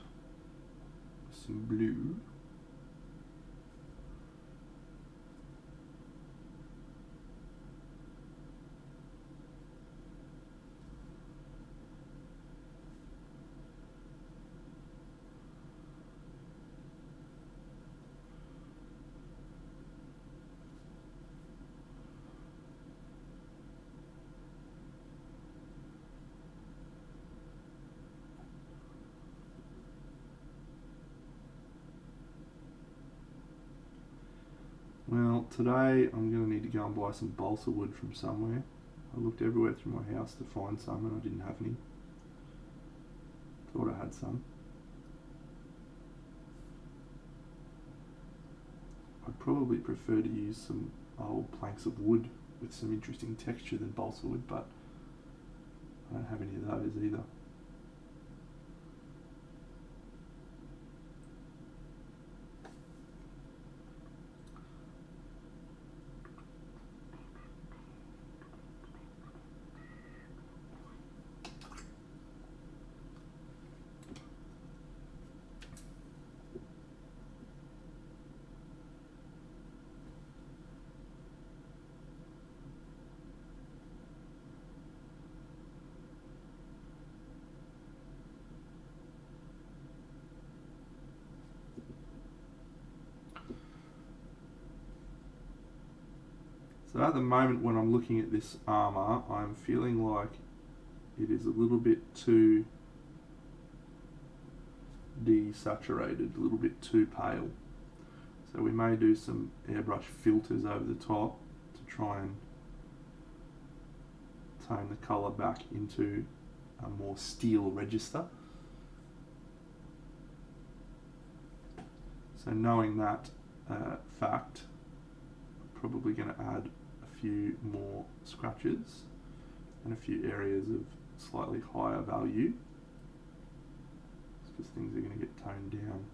with some blue. Well, today I'm going to need to go and buy some balsa wood from somewhere. I looked everywhere through my house to find some and I didn't have any. Thought I had some. I'd probably prefer to use some old planks of wood with some interesting texture than balsa wood, but I don't have any of those either. So at the moment when I'm looking at this armour, I'm feeling like it is a little bit too desaturated, a little bit too pale. So we may do some airbrush filters over the top to try and tone the colour back into a more steel register. So knowing that fact, I'm probably going to add a few more scratches and a few areas of slightly higher value, because things are going to get toned down.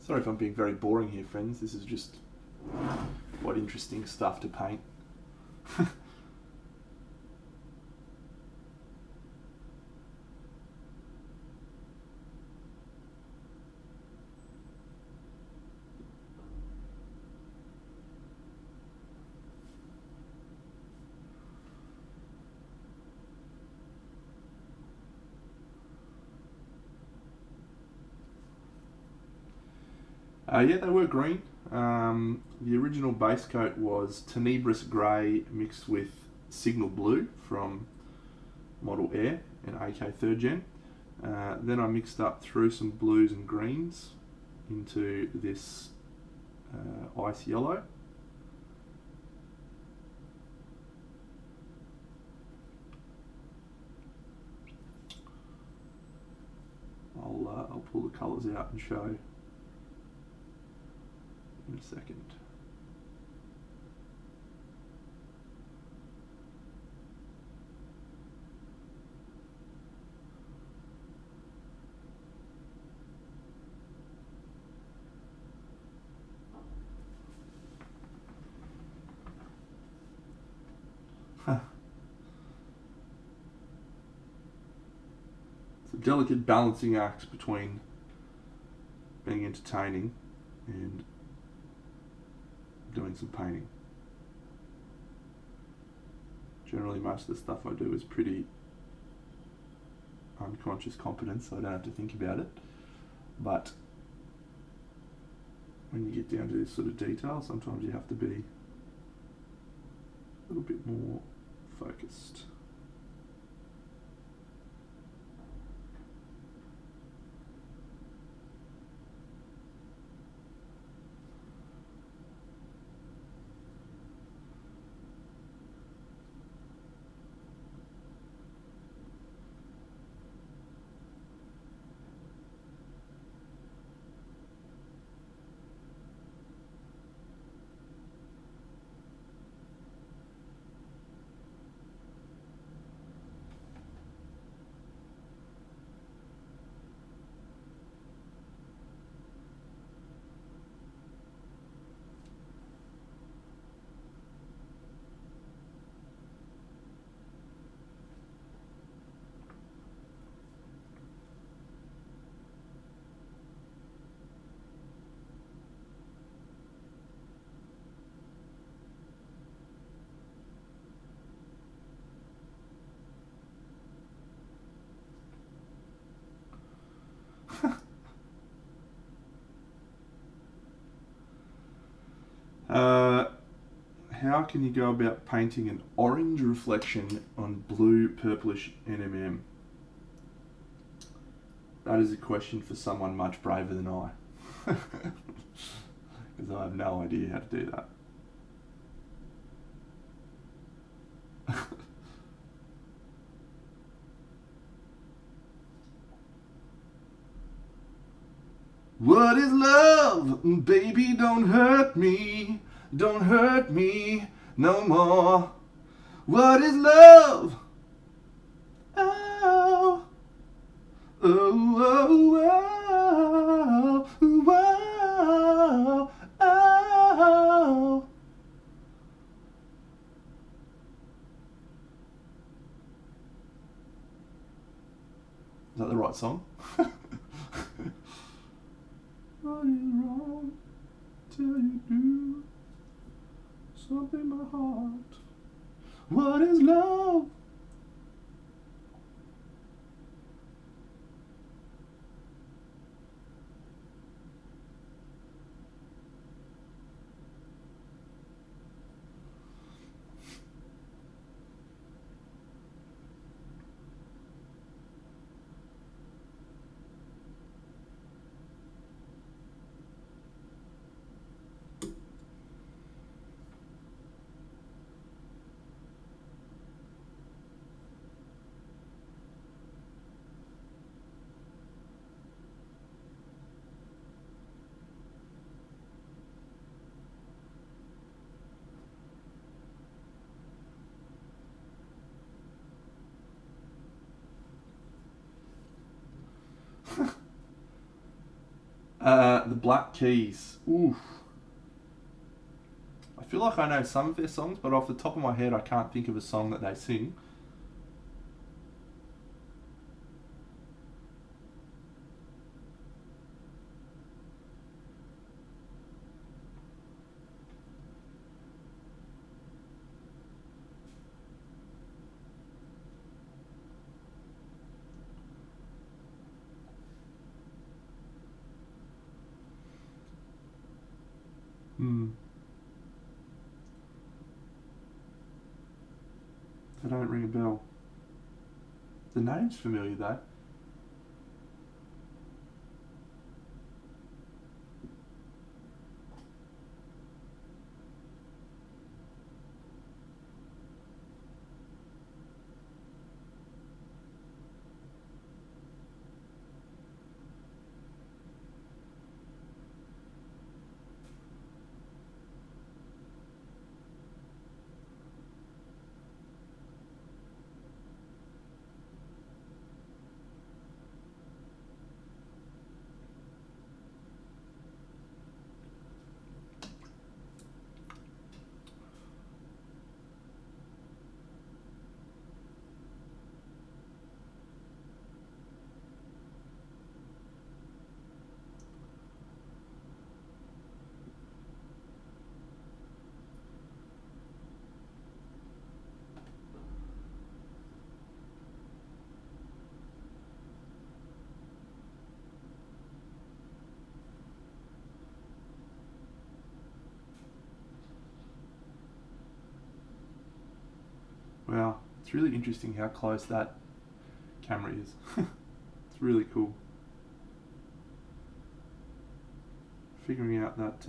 Sorry if I'm being very boring here, friends. This is just quite interesting stuff to paint. Yeah, they were green. The original base coat was Tenebris Grey mixed with Signal Blue from Model Air and AK 3rd Gen. Then I mixed up through some blues and greens into this ice yellow. I'll pull the colours out and show in a second. It's a delicate balancing act between being entertaining and doing some painting. Generally, most of the stuff I do is pretty unconscious competence, so I don't have to think about it. But when you get down to this sort of detail, sometimes you have to be a little bit more focused. Uh, how can you go about painting an orange reflection on blue purplish NMM? That is a question for someone much braver than I. Because I have no idea how to do that. What is love? Baby, don't hurt me. Don't hurt me no more. What is love? Oh, oh, oh, oh, oh, oh. Is that the right song? What is wrong till you do something in my heart? What is love? The Black Keys. Oof. I feel like I know some of their songs, but off the top of my head, I can't think of a song that they sing. They don't ring a bell. The name's familiar though. Wow, it's really interesting how close that camera is. It's really cool. Figuring out that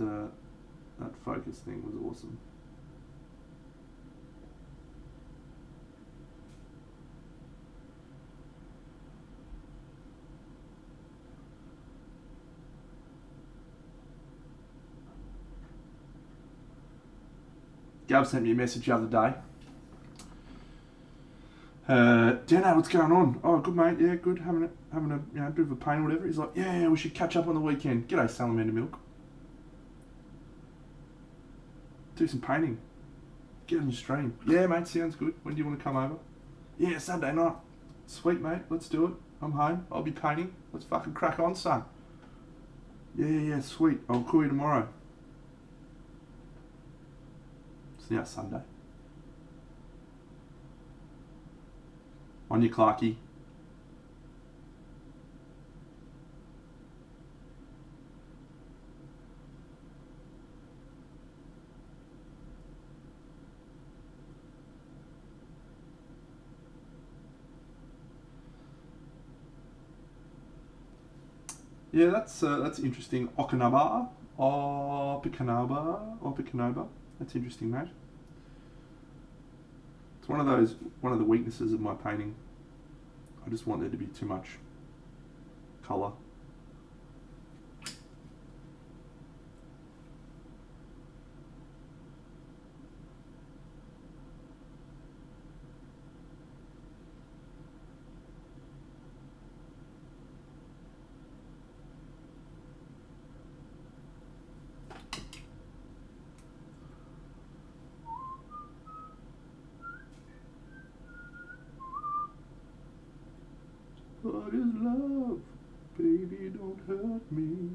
focus thing was awesome. Gab sent me a message the other day. Dano, what's going on? Oh, good mate. Yeah, good. Having a bit of a pain or whatever. He's like, yeah, we should catch up on the weekend. G'day, Salamander Milk. Do some painting. Get on your stream. Yeah, mate. Sounds good. When do you want to come over? Yeah, Sunday night. Sweet, mate. Let's do it. I'm home. I'll be painting. Let's fucking crack on, son. Yeah, sweet. I'll call you tomorrow. It's now Sunday. On your Clarky. Yeah, that's interesting. Opikanaba. That's interesting, mate. It's one of the weaknesses of my painting. I just want there to be too much colour. What is love? Baby, don't hurt me.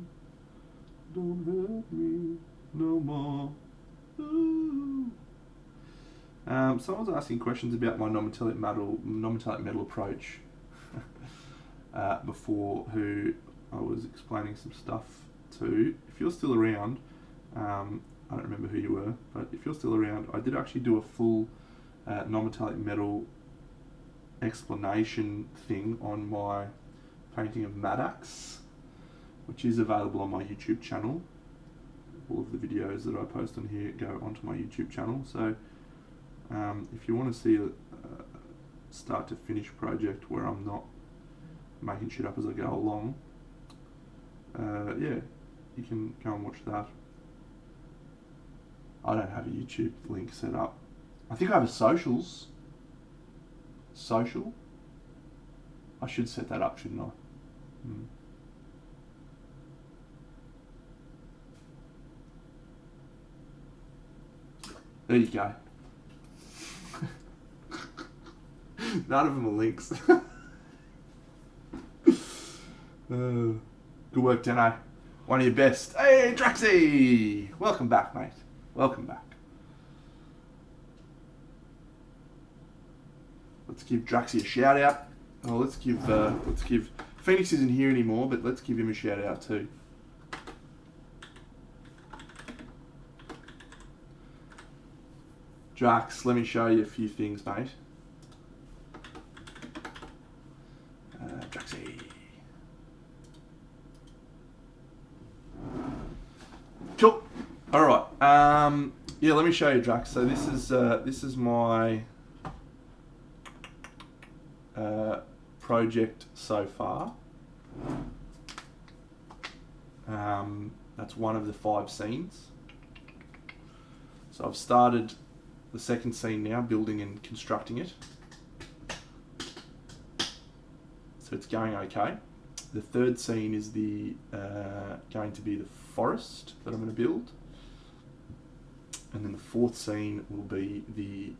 Don't hurt me no more. Ooh. Someone's asking questions about my non-metallic metal approach before, who I was explaining some stuff to. If you're still around, I don't remember who you were, but if you're still around, I did actually do a full non-metallic metal explanation thing on my painting of Maddox, which is available on my YouTube channel. All of the videos that I post on here go onto my YouTube channel, so if you want to see a start to finish project where I'm not making shit up as I go along, yeah, you can go and watch that. I don't have a YouTube link set up. I think I have a social. I should set that up, shouldn't I? There you go. None of them are links. Good work, Deno. One of your best. Hey, Draxy! Welcome back, mate. Welcome back. Let's give Draxy a shout out. Oh, let's give Phoenix isn't here anymore, but let's give him a shout out too. Drax, let me show you a few things, mate. Draxy. Cool. All right. Yeah, let me show you, Drax. So this is my project so far. That's one of the 5 scenes. So I've started the second scene now, building and constructing it. So it's going okay. The third scene is going to be the forest that I'm going to build. And then the fourth scene will be the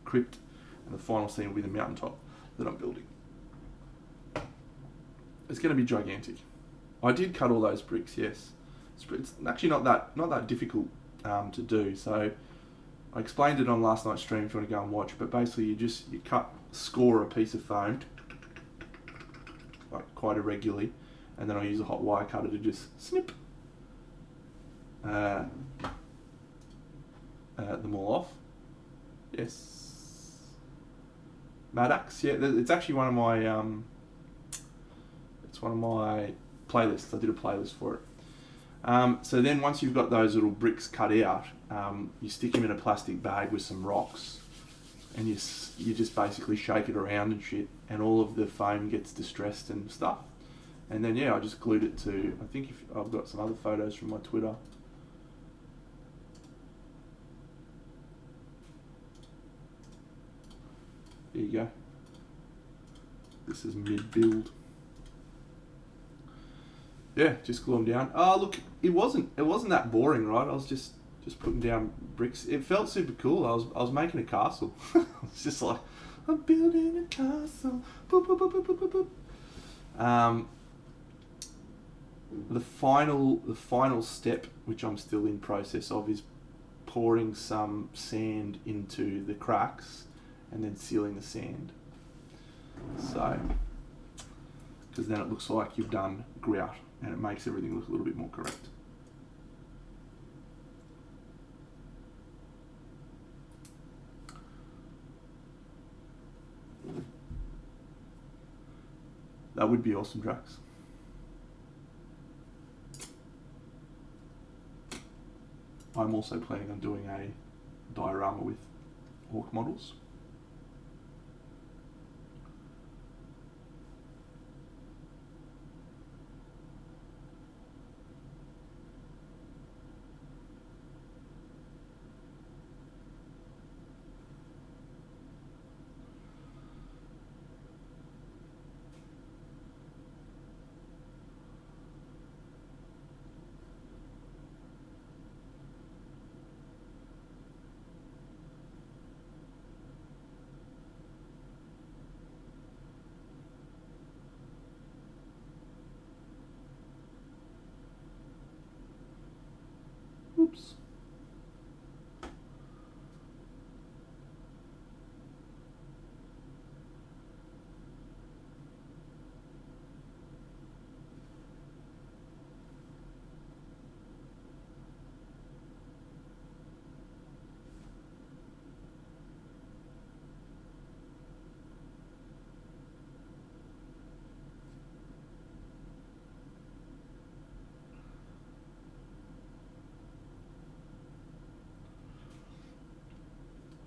crypt. And the final scene will be the mountaintop that I'm building. It's going to be gigantic. I did cut all those bricks, yes. It's actually not that difficult to do. So I explained it on last night's stream if you want to go and watch. But basically, you score a piece of foam, like quite irregularly, and then I use a hot wire cutter to just snip them all off. Yes. Maddox, yeah, it's actually one of my playlists. I did a playlist for it. So then once you've got those little bricks cut out, you stick them in a plastic bag with some rocks, and you just basically shake it around and shit, and all of the foam gets distressed and stuff. And then I just glued it to. I think I've got some other photos from my Twitter. There you go. This is mid-build. Yeah, just glue them down. Oh, look, it wasn't that boring, right? I was just putting down bricks. It felt super cool. I was making a castle. It's just like, I'm building a castle. Boop, boop, boop, boop, boop, boop. The final step, which I'm still in process of, is pouring some sand into the cracks and then sealing the sand. So, because then it looks like you've done grout and it makes everything look a little bit more correct. That would be awesome, Drax. I'm also planning on doing a diorama with orc models. Oops.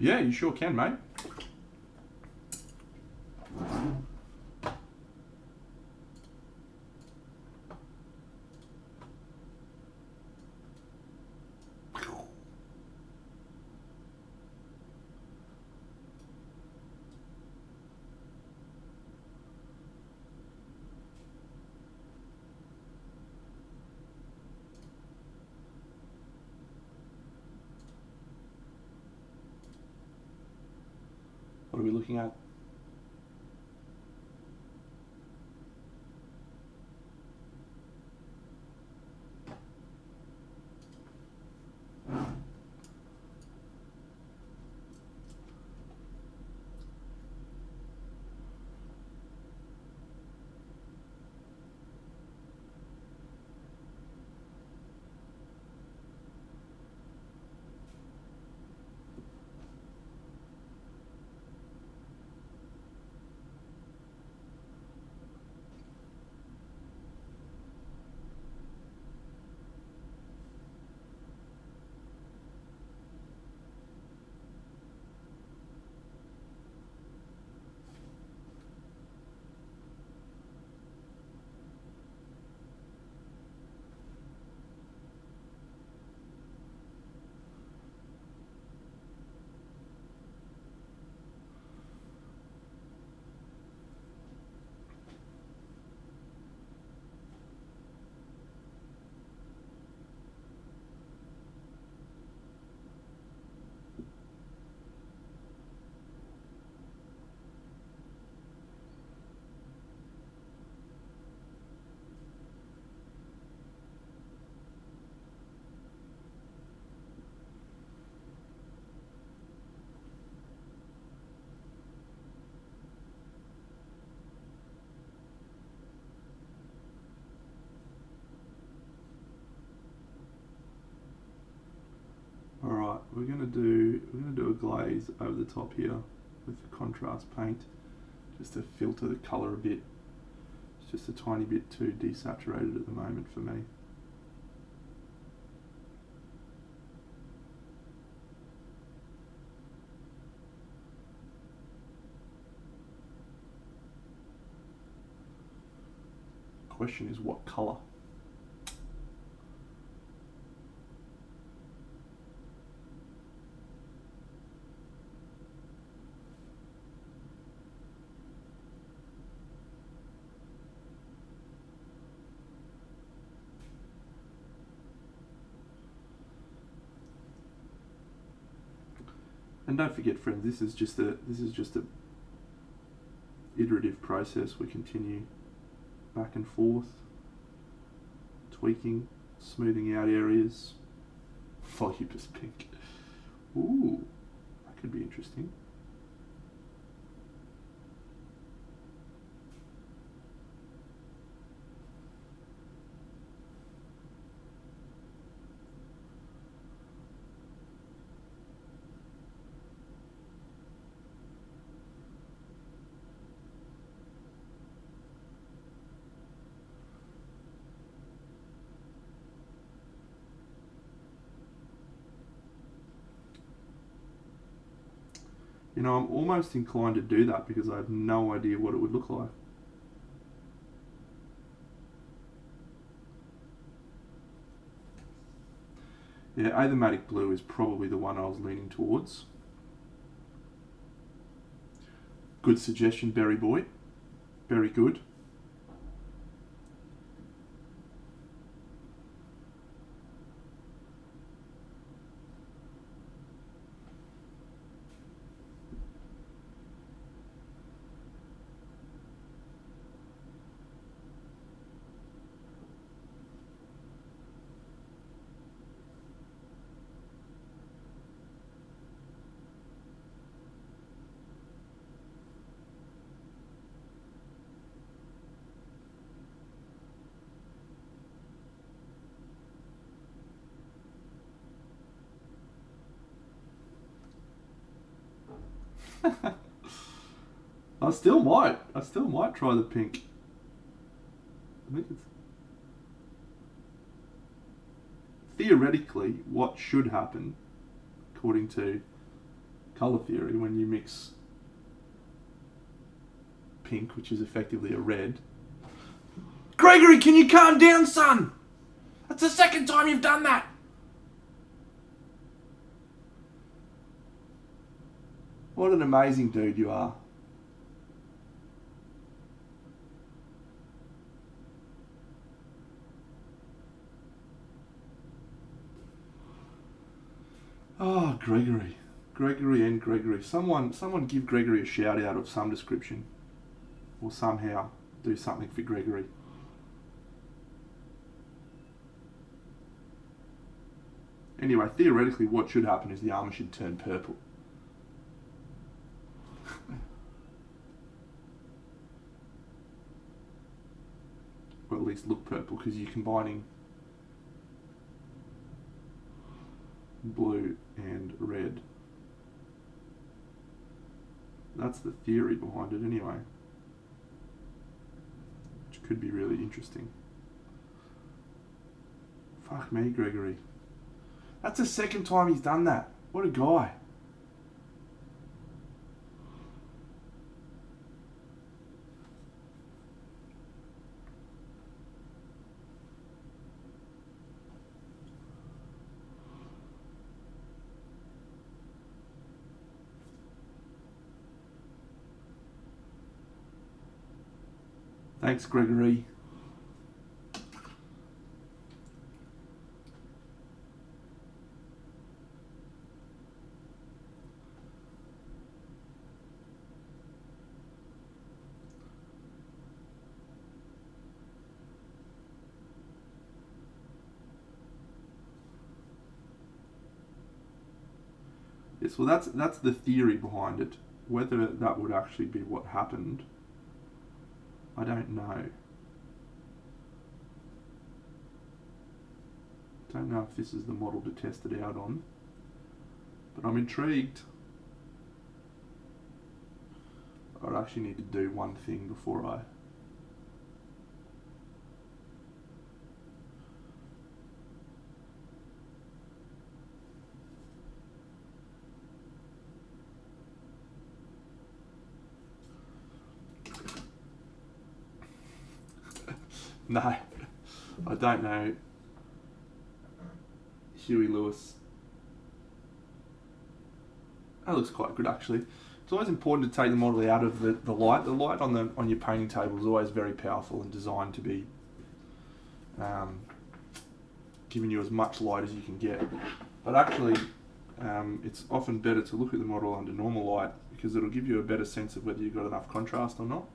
Yeah, you sure can, mate. What are we looking at? Alright, we're gonna do a glaze over the top here with the contrast paint just to filter the colour a bit. It's just a tiny bit too desaturated at the moment for me. Question is what colour? And don't forget, friends, this is just a iterative process. We continue back and forth, tweaking, smoothing out areas. Volupus pink. Ooh, that could be interesting. You know, I'm almost inclined to do that because I have no idea what it would look like. Yeah, Athematic Blue is probably the one I was leaning towards. Good suggestion, Berry Boy. Very good. I still might try the pink. I think it's theoretically what should happen, according to colour theory, when you mix pink, which is effectively a red. Gregory, can you calm down, son? That's the second time you've done that. What an amazing dude you are. Oh, Gregory. Gregory and Gregory. Someone give Gregory a shout out of some description. Or somehow do something for Gregory. Anyway, theoretically what should happen is the armour should turn purple. Or at least look purple, because you're combining blue and red. That's the theory behind it anyway. Which could be really interesting. Fuck me, Gregory. That's the second time he's done that. What a guy. Thanks, Gregory. Yes, well, that's the theory behind it. Whether that would actually be what happened, I don't know. Don't know if this is the model to test it out on, but I'm intrigued. I'd actually need to do one thing before I... No, I don't know. Huey Lewis. That looks quite good actually. It's always important to take the model out of the light. The light on your painting table is always very powerful and designed to be giving you as much light as you can get. But actually, it's often better to look at the model under normal light because it'll give you a better sense of whether you've got enough contrast or not.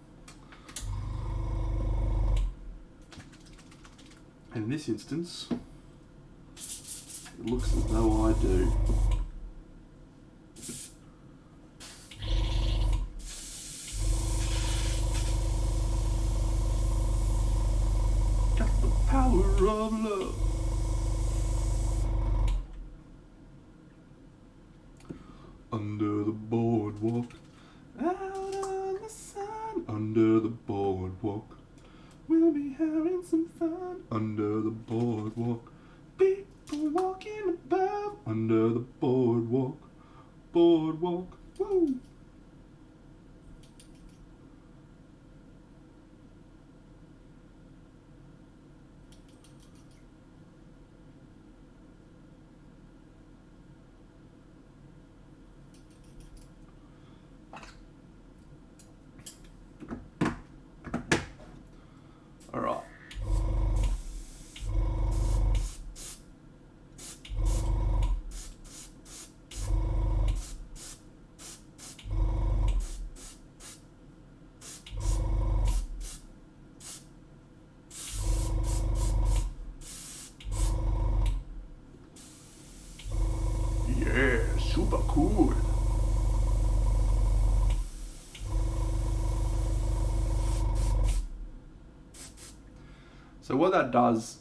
And in this instance, it looks as though I do. Got the power of love. Under the boardwalk, out on the sun, under the boardwalk. We'll be having some fun under the boardwalk. People walking above under the boardwalk. Boardwalk, woo! Alright. Yeah, super cool. So what that does,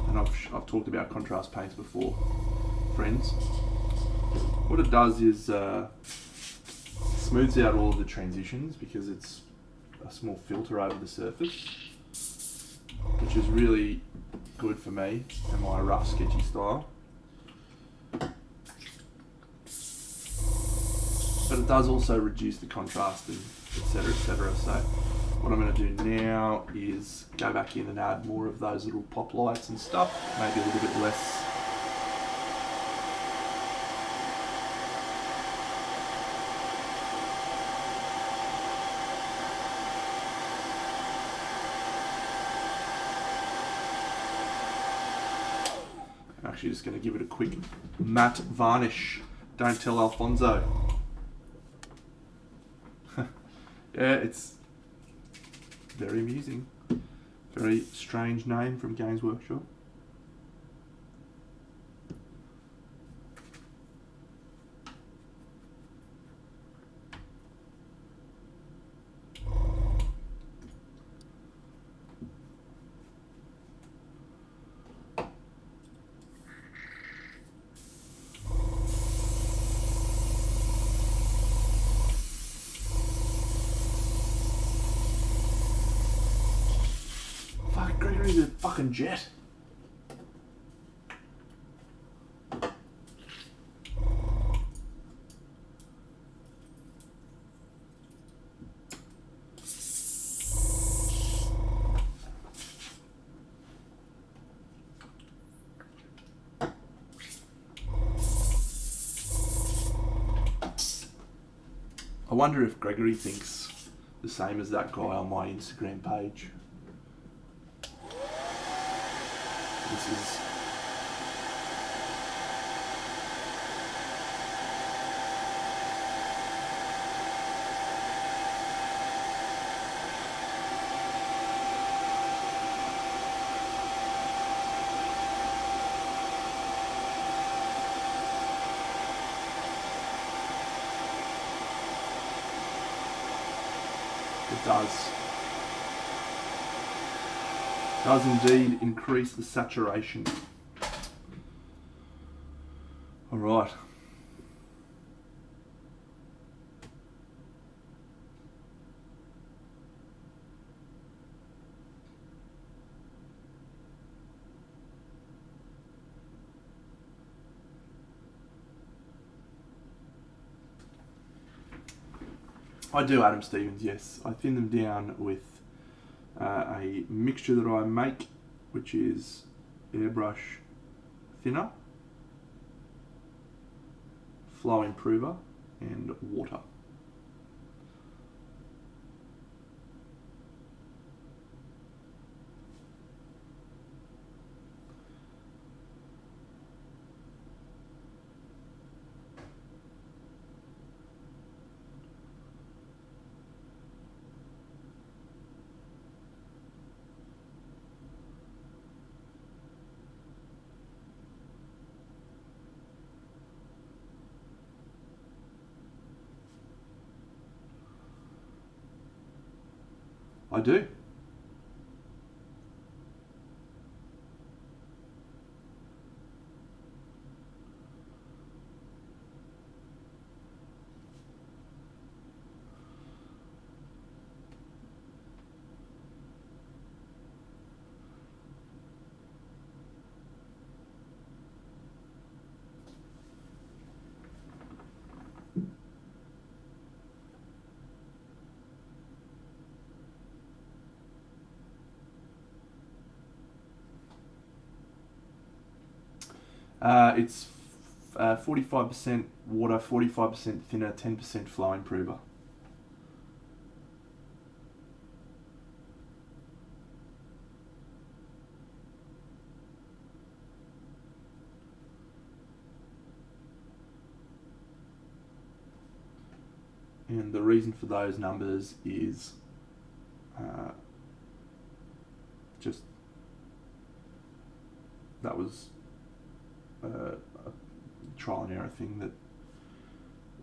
and I've talked about contrast paints before, friends. What it does is smooths out all of the transitions because it's a small filter over the surface, which is really good for me and my rough sketchy style. But it does also reduce the contrast and etc, etc. So what I'm going to do now is go back in and add more of those little pop lights and stuff, maybe a little bit less. I'm actually just going to give it a quick matte varnish. Don't tell Alfonso. Yeah, it's very amusing. Very strange name from Games Workshop. Fuck, Gregory's a fucking jet. I wonder if Gregory thinks the same as that guy on my Instagram page. This is... It does. Does indeed increase the saturation. All right. I do Adam Stevens, yes. I thin them down with a mixture that I make, which is airbrush thinner, flow improver, and water. I do. It's 45% water, 45% thinner, 10% flow improver. And the reason for those numbers is just that was a trial and error thing that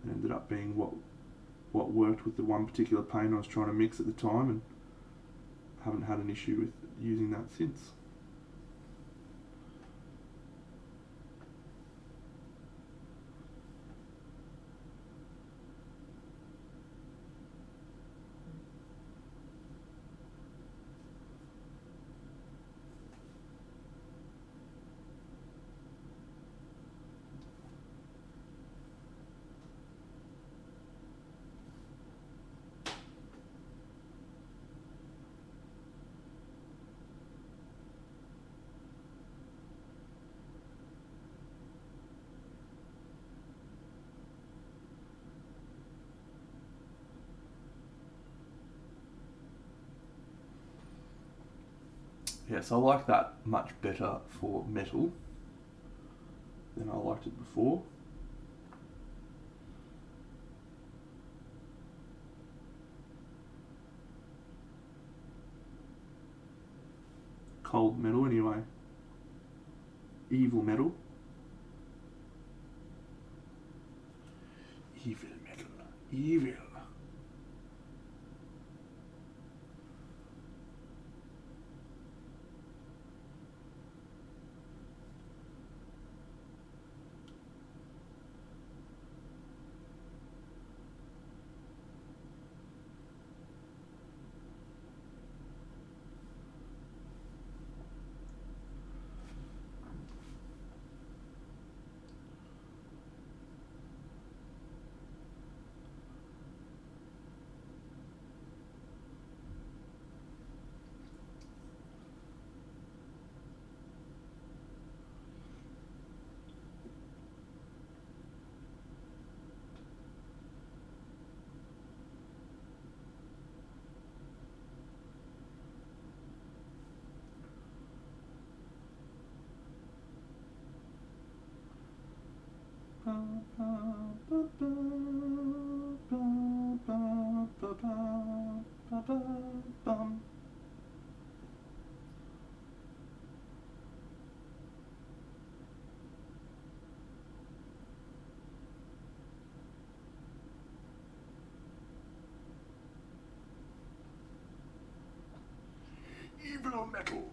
ended up being what worked with the one particular paint I was trying to mix at the time, and haven't had an issue with using that since. Yes, I like that much better for metal than I liked it before. Cold metal anyway. Evil metal. Evil metal. Evil. Evil metal.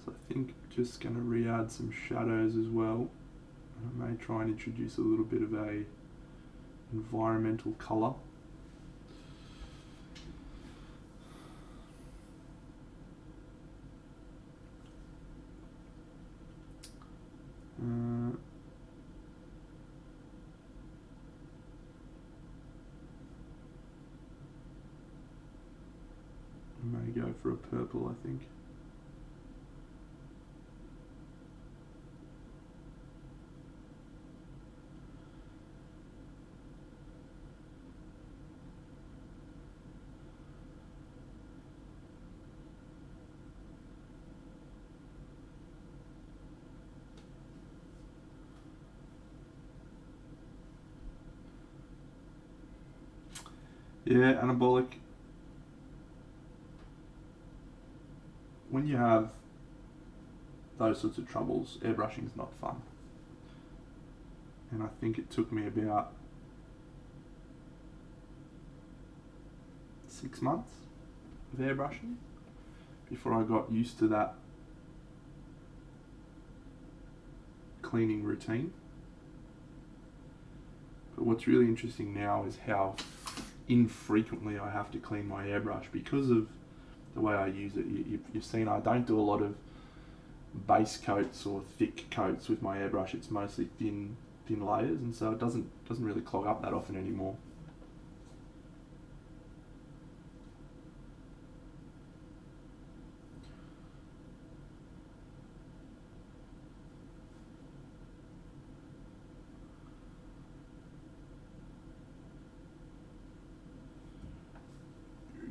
So I think just going to re-add some shadows as well. I may try and introduce a little bit of a environmental colour. I may go for a purple, I think. Yeah, anabolic. When you have those sorts of troubles, airbrushing is not fun. And I think it took me about 6 months of airbrushing before I got used to that cleaning routine. But what's really interesting now is how infrequently I have to clean my airbrush because of the way I use it. You've seen I don't do a lot of base coats or thick coats with my airbrush. It's mostly thin layers, and so it doesn't really clog up that often anymore.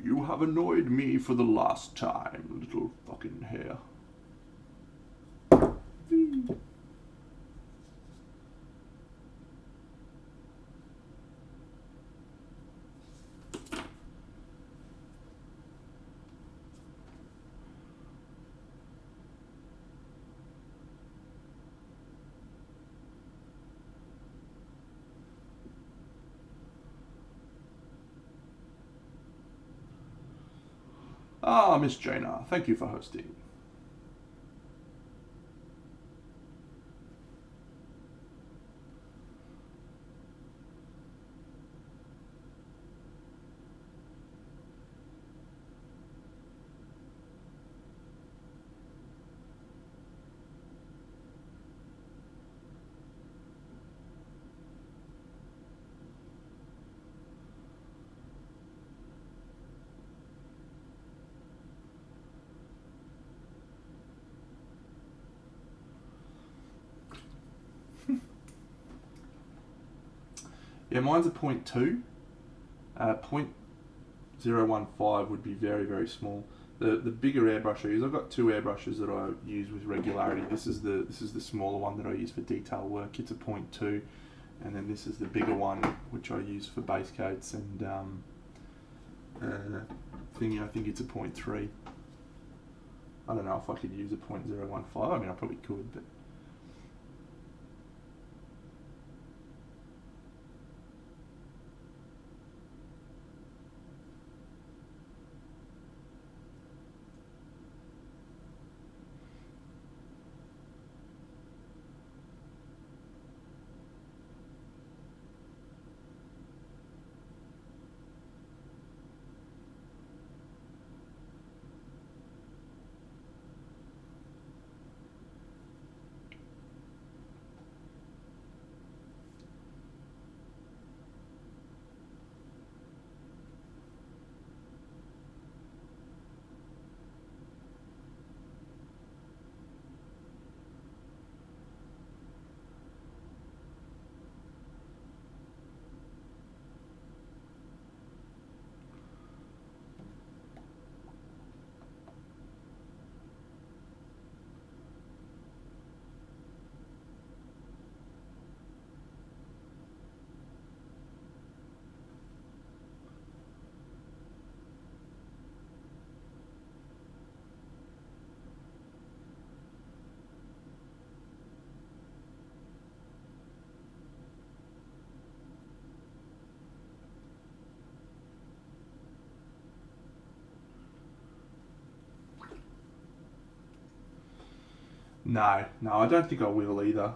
You have annoyed me for the last time, little fucking hair. Ah, Miss Jaina, thank you for hosting. Yeah, mine's a 0.2. 0.015 would be very, very small. The bigger airbrush I use, I've got two airbrushes that I use with regularity. This is the smaller one that I use for detail work. It's a 0.2, and then this is the bigger one which I use for base coats and thingy. I think it's a 0.3. I don't know if I could use a 0.015. I mean, I probably could, but. No, I don't think I will either.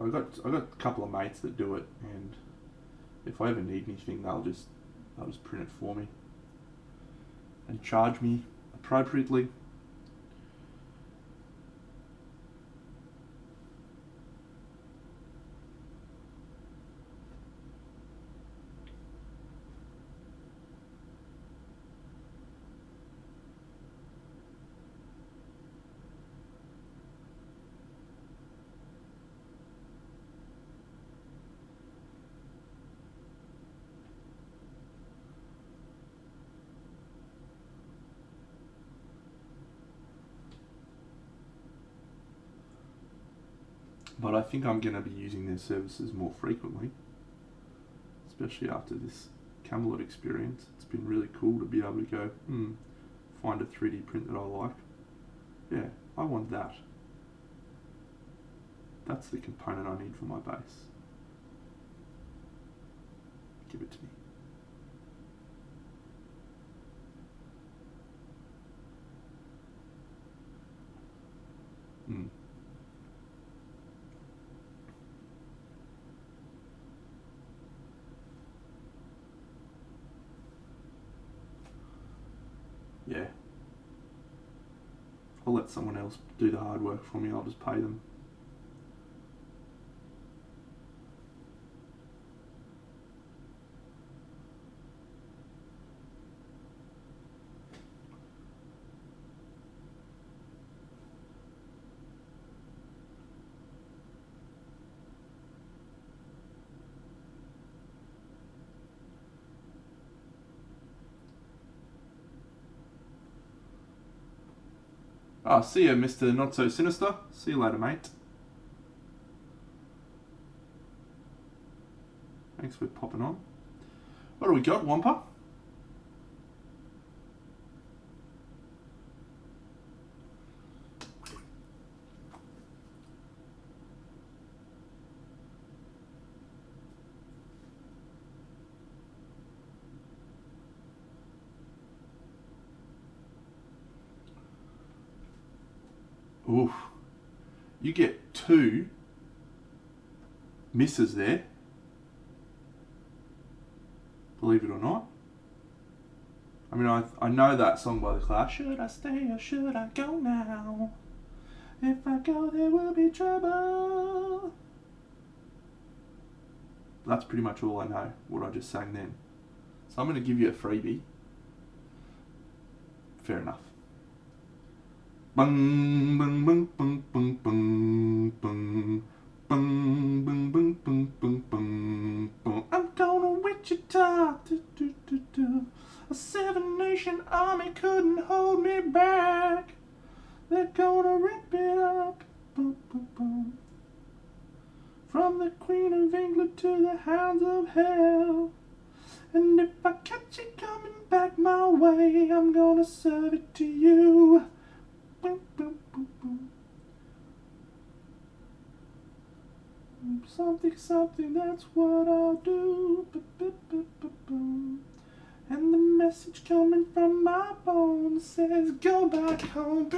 I got a couple of mates that do it, and if I ever need anything, they'll just print it for me and charge me appropriately. But I think I'm going to be using their services more frequently, especially after this Camelot experience. It's been really cool to be able to go, find a 3D print that I like. Yeah, I want that. That's the component I need for my base. Give it to me. I'll let someone else do the hard work for me. I'll just pay them. See ya, Mr. Not So Sinister. See you later, mate. Thanks for popping on. What do we got, Wampa? Oof. You get 2 misses there. Believe it or not. I mean, I know that song by The Clash. Should I stay or should I go now? If I go, there will be trouble. That's pretty much all I know, what I just sang then. So I'm going to give you a freebie. Fair enough. Bung, bung, bung, bung, bung, bung, bung. Bung, bung, bung, bung, bung, bung, bung. I'm gonna Wichita. Do, do, do, do. A 7-nation army couldn't hold me back. They're gonna rip it up. Boom, boom, boom. From the Queen of England to the hounds of hell. And if I catch it coming back my way, I'm gonna serve it to you. Boom, boom, boom, boom. Something, something, that's what I'll do. And the message coming from my bones says, go back home.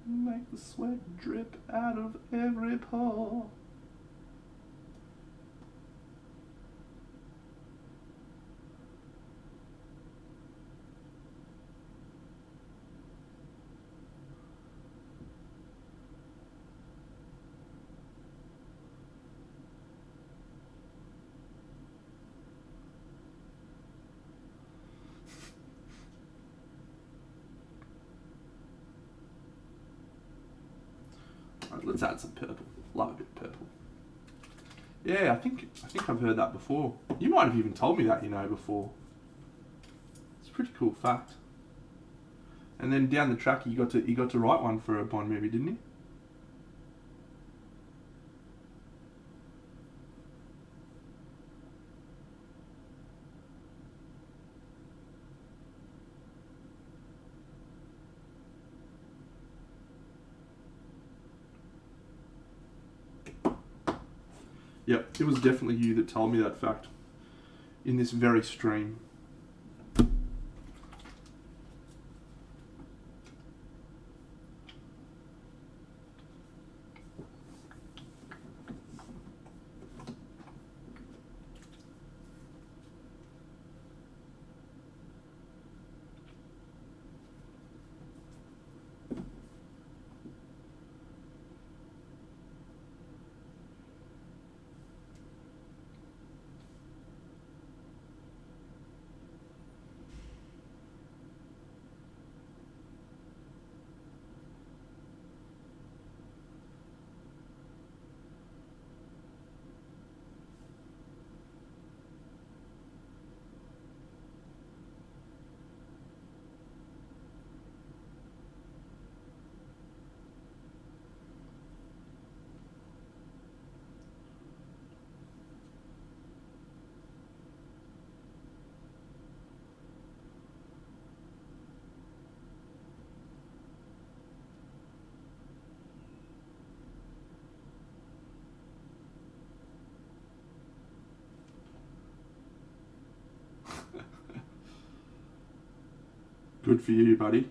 Make the sweat drip out of every pore. Let's add some purple. Love a bit of purple. Yeah, I think I've heard that before. You might have even told me that, before. It's a pretty cool fact. And then down the track, you got to write one for a Bond movie, didn't you? Yep, it was definitely you that told me that fact in this very stream. Good for you, buddy.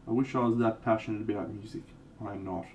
I wish I was that passionate about music. I am not.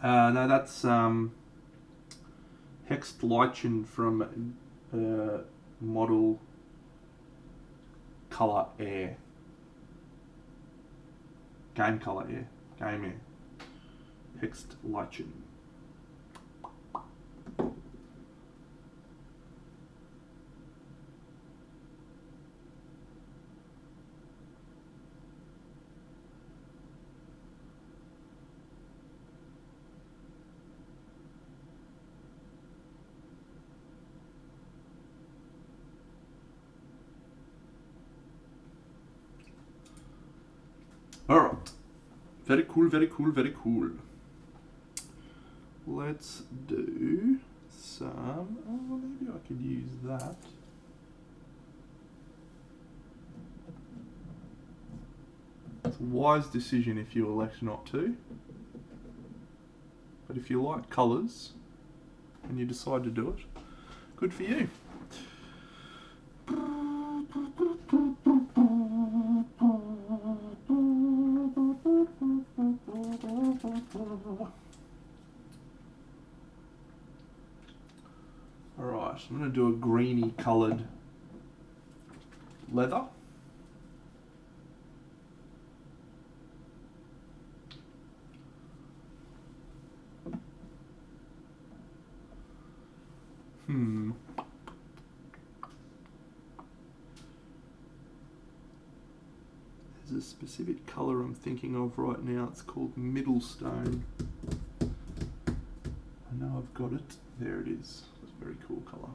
No, that's Hexed Lichen from model Colour Air. Game Colour Air. Game Air. Hexed Lichen. Alright. Very cool, very cool, very cool. Let's do some... Oh, maybe I could use that. It's a wise decision if you elect not to. But if you like colours and you decide to do it, good for you. Alright, I'm going to do a greeny coloured leather. There's a specific colour I'm thinking of right now. It's called Middlestone. I know I've got it. There it is. It's a very cool colour.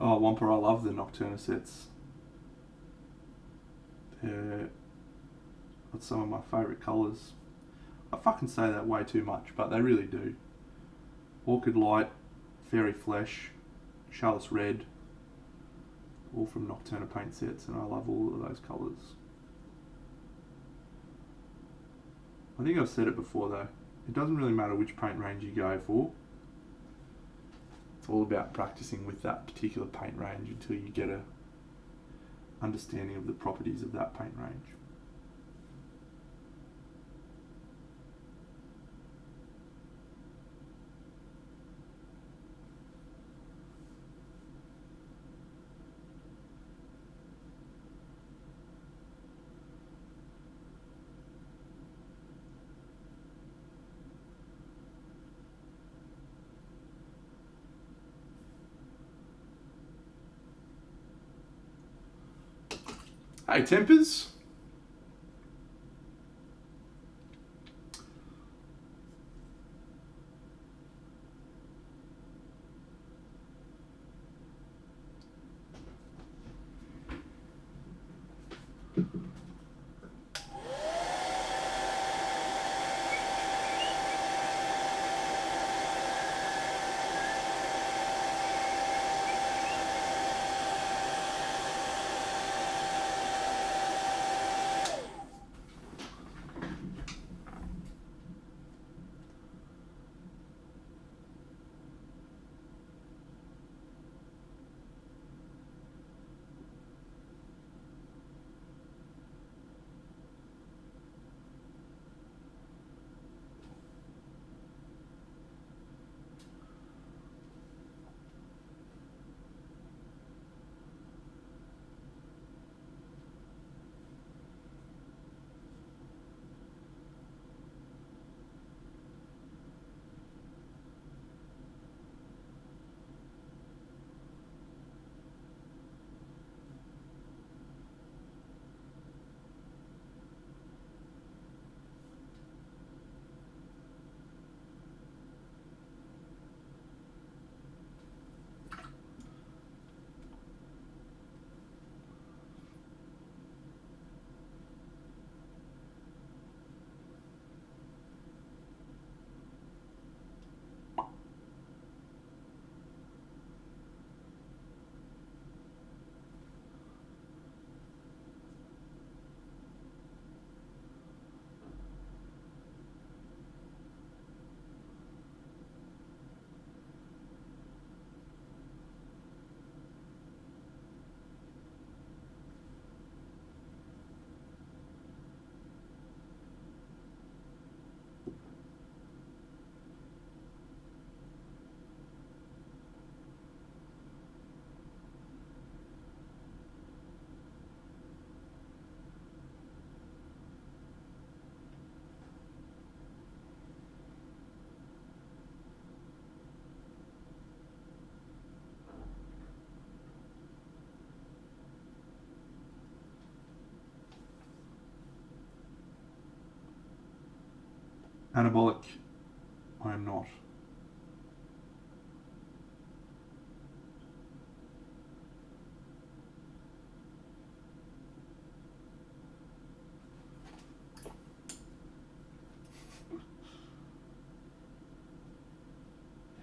Oh, Wampa, I love the Nocturna sets. They're some of my favourite colours. I fucking say that way too much, but they really do. Orchid Light, Fairy Flesh, Chalice Red, all from Nocturna paint sets, and I love all of those colours. I think I've said it before though, it doesn't really matter which paint range you go for. It's all about practicing with that particular paint range until you get a understanding of the properties of that paint range. Hey, Tempers. Anabolic, I am not.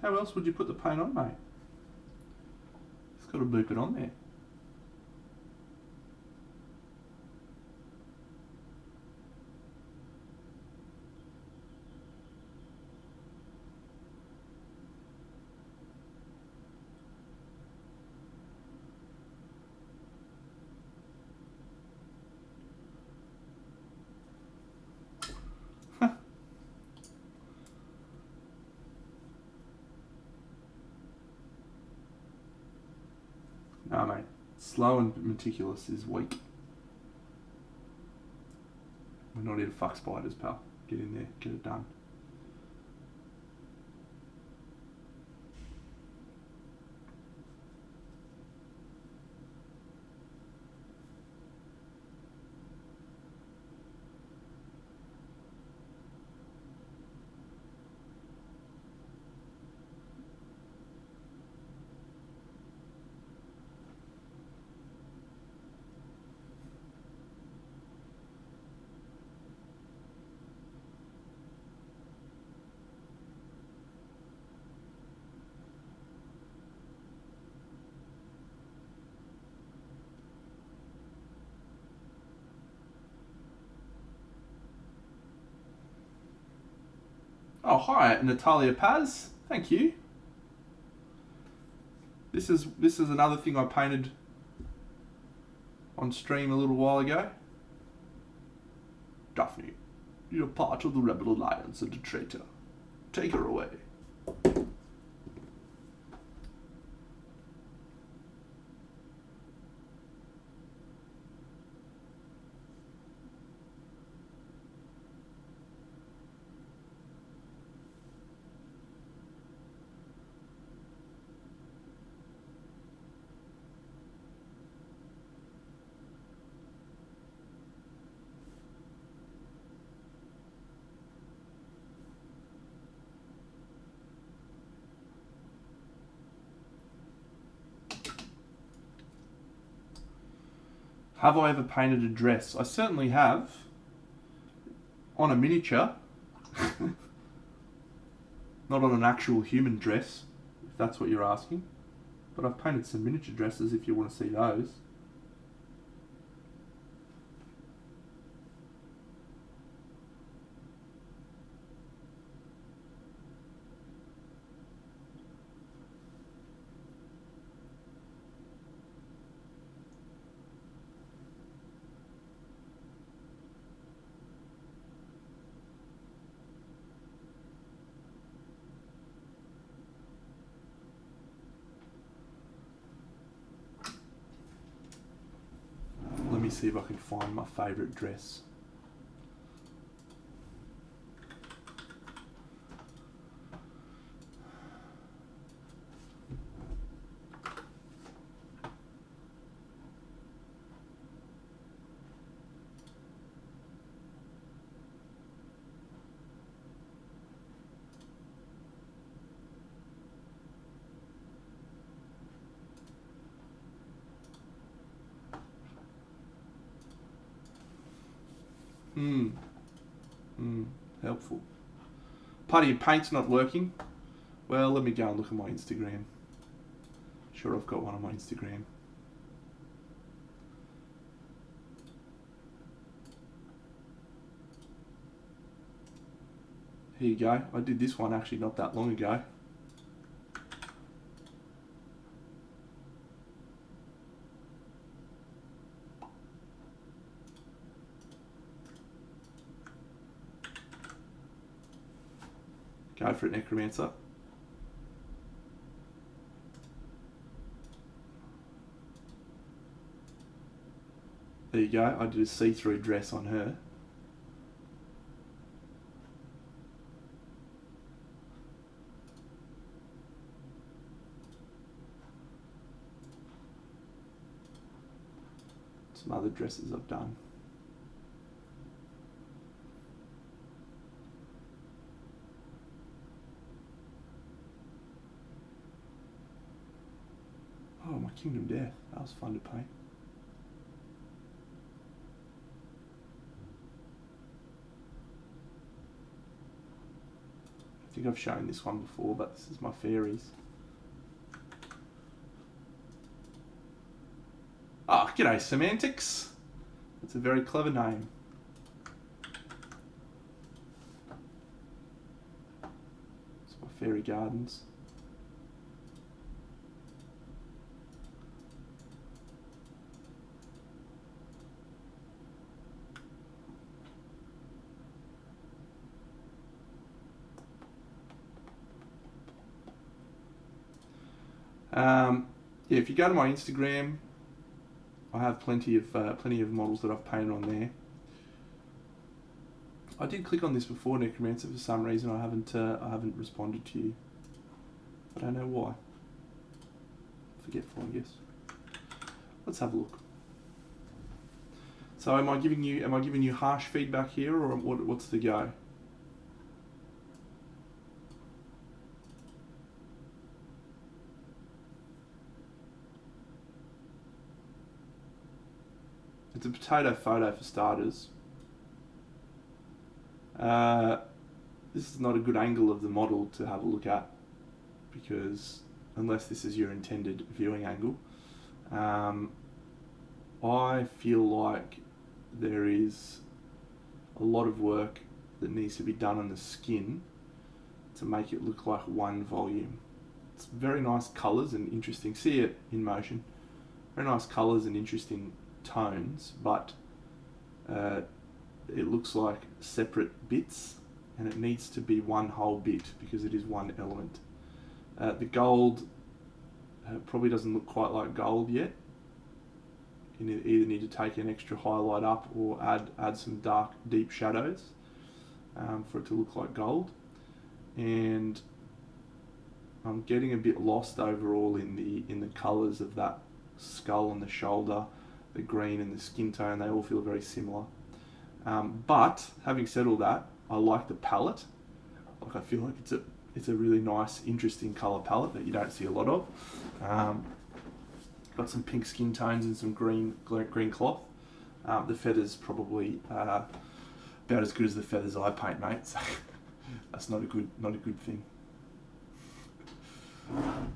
How else would you put the paint on, mate? It's got to boop it on there. No, mate. Slow and meticulous is weak. We're not here to fuck spiders, pal. Get in there, get it done. Oh, hi, Natalia Paz. Thank you. This is another thing I painted on stream a little while ago. Daphne, you're part of the rebel alliance and a traitor. Take her away. Have I ever painted a dress? I certainly have. On a miniature. Not on an actual human dress, if that's what you're asking. But I've painted some miniature dresses if you want to see those. Let me see if I can find my favourite dress. Helpful. Part of your paint's not working? Well, let me go and look at my Instagram. Sure, I've got one on my Instagram. Here you go. I did this one actually not that long ago. Go for it, Necromancer. There you go. I did a see-through dress on her. Some other dresses I've done. Oh, my Kingdom Death. That was fun to paint. I think I've shown this one before, but this is my fairies. Ah, g'day Semantics. That's a very clever name. It's my fairy gardens. Yeah, if you go to my Instagram, I have plenty of models that I've painted on there. I did click on this before, Necromancer, for some reason. I haven't responded to you. I don't know why. Forgetful, I guess. Let's have a look. So, am I giving you harsh feedback here, or what's the go? It's a potato photo for starters. This is not a good angle of the model to have a look at, because unless this is your intended viewing angle, I feel like there is a lot of work that needs to be done on the skin to make it look like one volume. It's very nice colours and interesting. See it in motion. Very nice colours and interesting tones, but it looks like separate bits, and it needs to be one whole bit because it is one element. The gold probably doesn't look quite like gold yet. You either need to take an extra highlight up or add some dark, deep shadows for it to look like gold. And I'm getting a bit lost overall in the colours of that skull and the shoulder, the green and the skin tone. They all feel very similar. But having said all that, I like the palette. Like, I feel like it's a really nice, interesting colour palette that you don't see a lot of. Got some pink skin tones and some green cloth. The feathers probably about as good as the feathers I paint, mate. So that's not a good thing.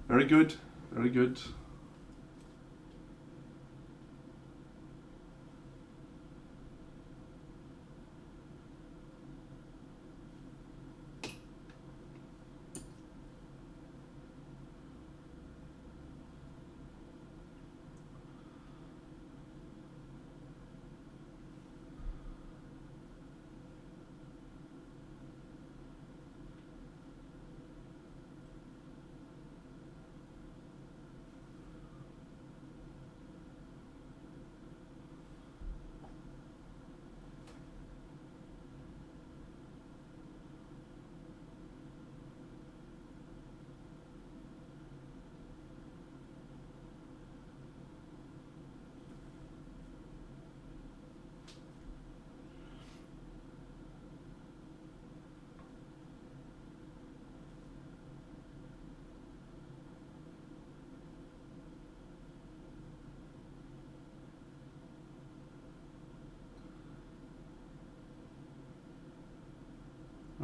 Very good, very good.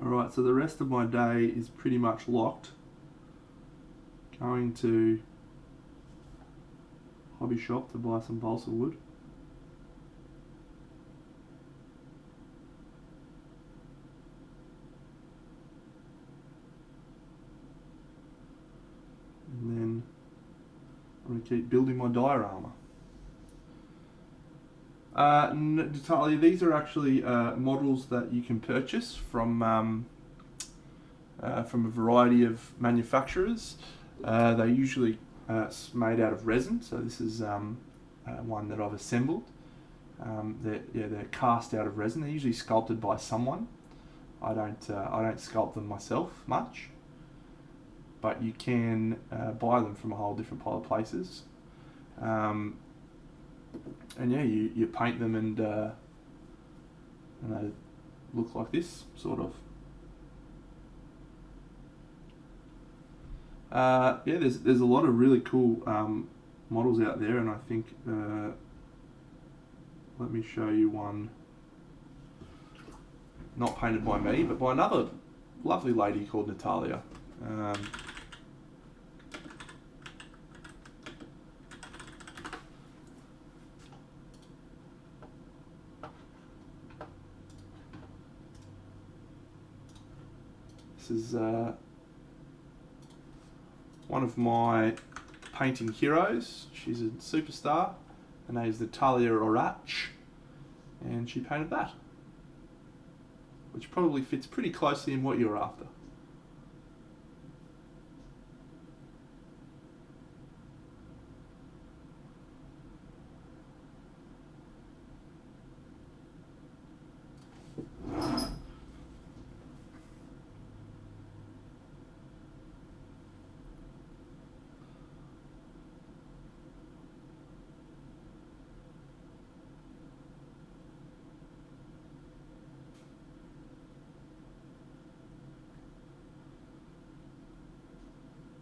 Alright, so the rest of my day is pretty much locked. Going to hobby shop to buy some balsa wood. And then I'm going to keep building my diorama. Natalia, these are actually models that you can purchase from a variety of manufacturers. They're usually made out of resin, so this is one that I've assembled. They're cast out of resin. They're usually sculpted by someone. I don't sculpt them myself much, but you can buy them from a whole different pile of places. And yeah, you paint them and they look like this, sort of. Yeah, there's a lot of really cool models out there, and I think let me show you one not painted by me but by another lovely lady called Natalia. This is one of my painting heroes. She's a superstar. Her name is Natalia Orach, and she painted that, which probably fits pretty closely in what you're after.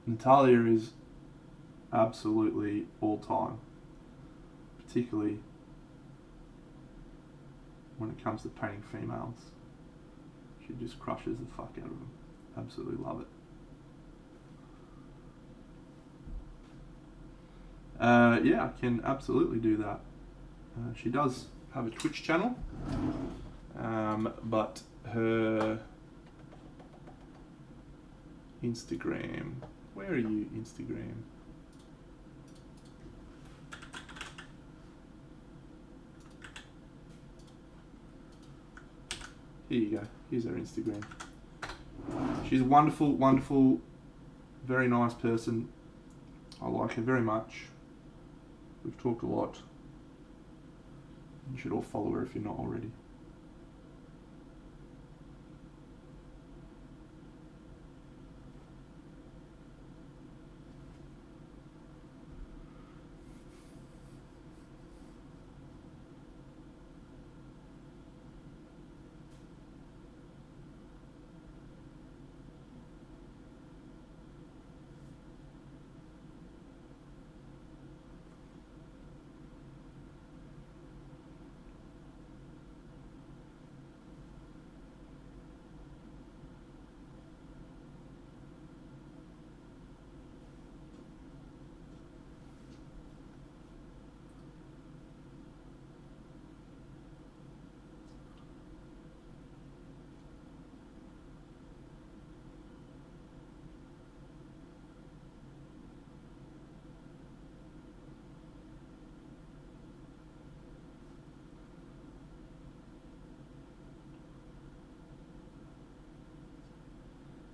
Natalia is absolutely all time, particularly when it comes to painting females. She just crushes the fuck out of them. Absolutely love it. Yeah, I can absolutely do that. She does have a Twitch channel, but her Instagram, where are you, Instagram? Here you go, here's her Instagram. She's a wonderful, wonderful, very nice person. I like her very much. We've talked a lot. You should all follow her if you're not already.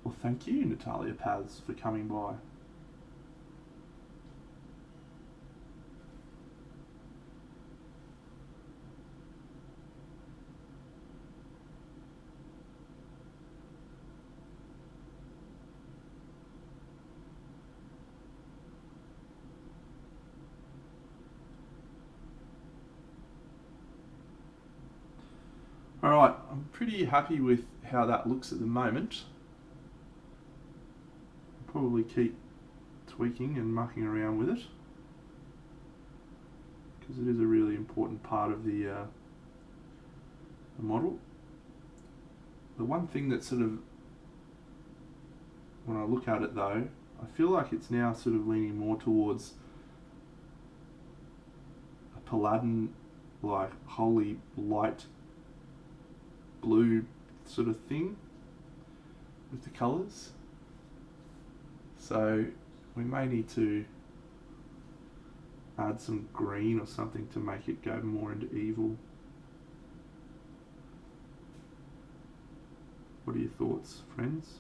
Well, thank you, Natalia Paz, for coming by. Alright, I'm pretty happy with how that looks at the moment. I'll probably keep tweaking and mucking around with it, because it is a really important part of the model. The one thing that sort of, when I look at it though, I feel like it's now sort of leaning more towards a Paladin, like wholly light blue sort of thing with the colours. So we may need to add some green or something to make it go more into evil. What are your thoughts, friends?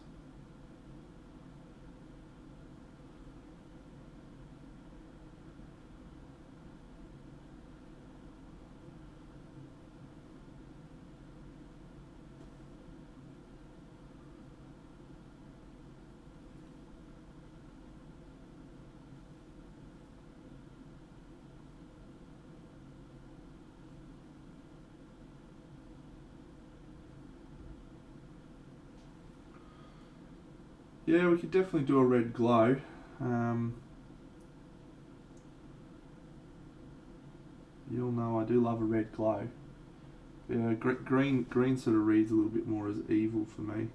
Yeah, we could definitely do a red glow. You'll know I do love a red glow. Yeah, green sort of reads a little bit more as evil for me.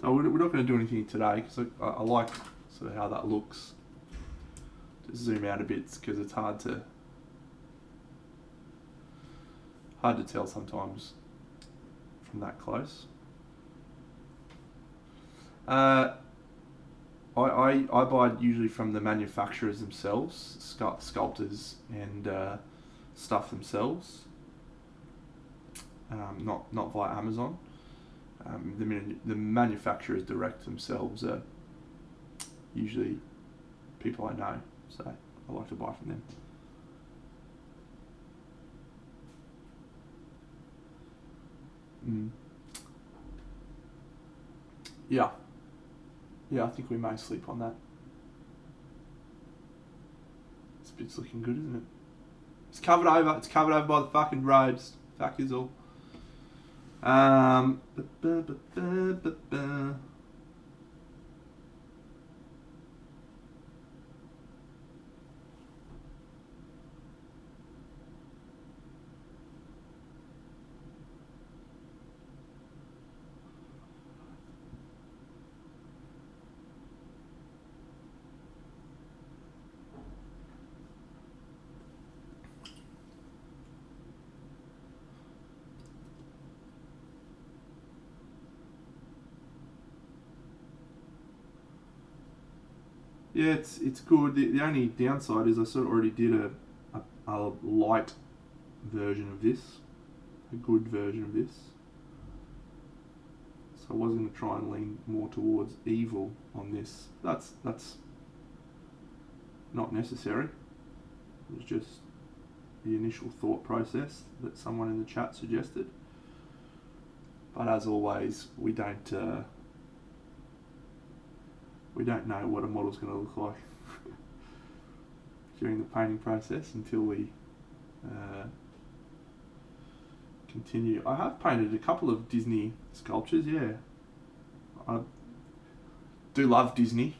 Oh, we're not going to do anything today because I like sort of how that looks. Just zoom out a bit because it's hard to tell sometimes from that close. I buy usually from the manufacturers themselves, sculptors and stuff themselves. Not via Amazon. The manufacturers direct themselves are usually people I know, so I like to buy from them. Yeah, I think we may sleep on that. This bit's looking good, isn't it? It's covered over by the fucking robes. Fuck is all. Yeah, it's good. The only downside is I sort of already did a light version of this, a good version of this. So I was going to try and lean more towards evil on this. That's not necessary. It was just the initial thought process that someone in the chat suggested. But as always, we don't know what a model's going to look like during the painting process until we continue. I have painted a couple of Disney sculptures, yeah. I do love Disney.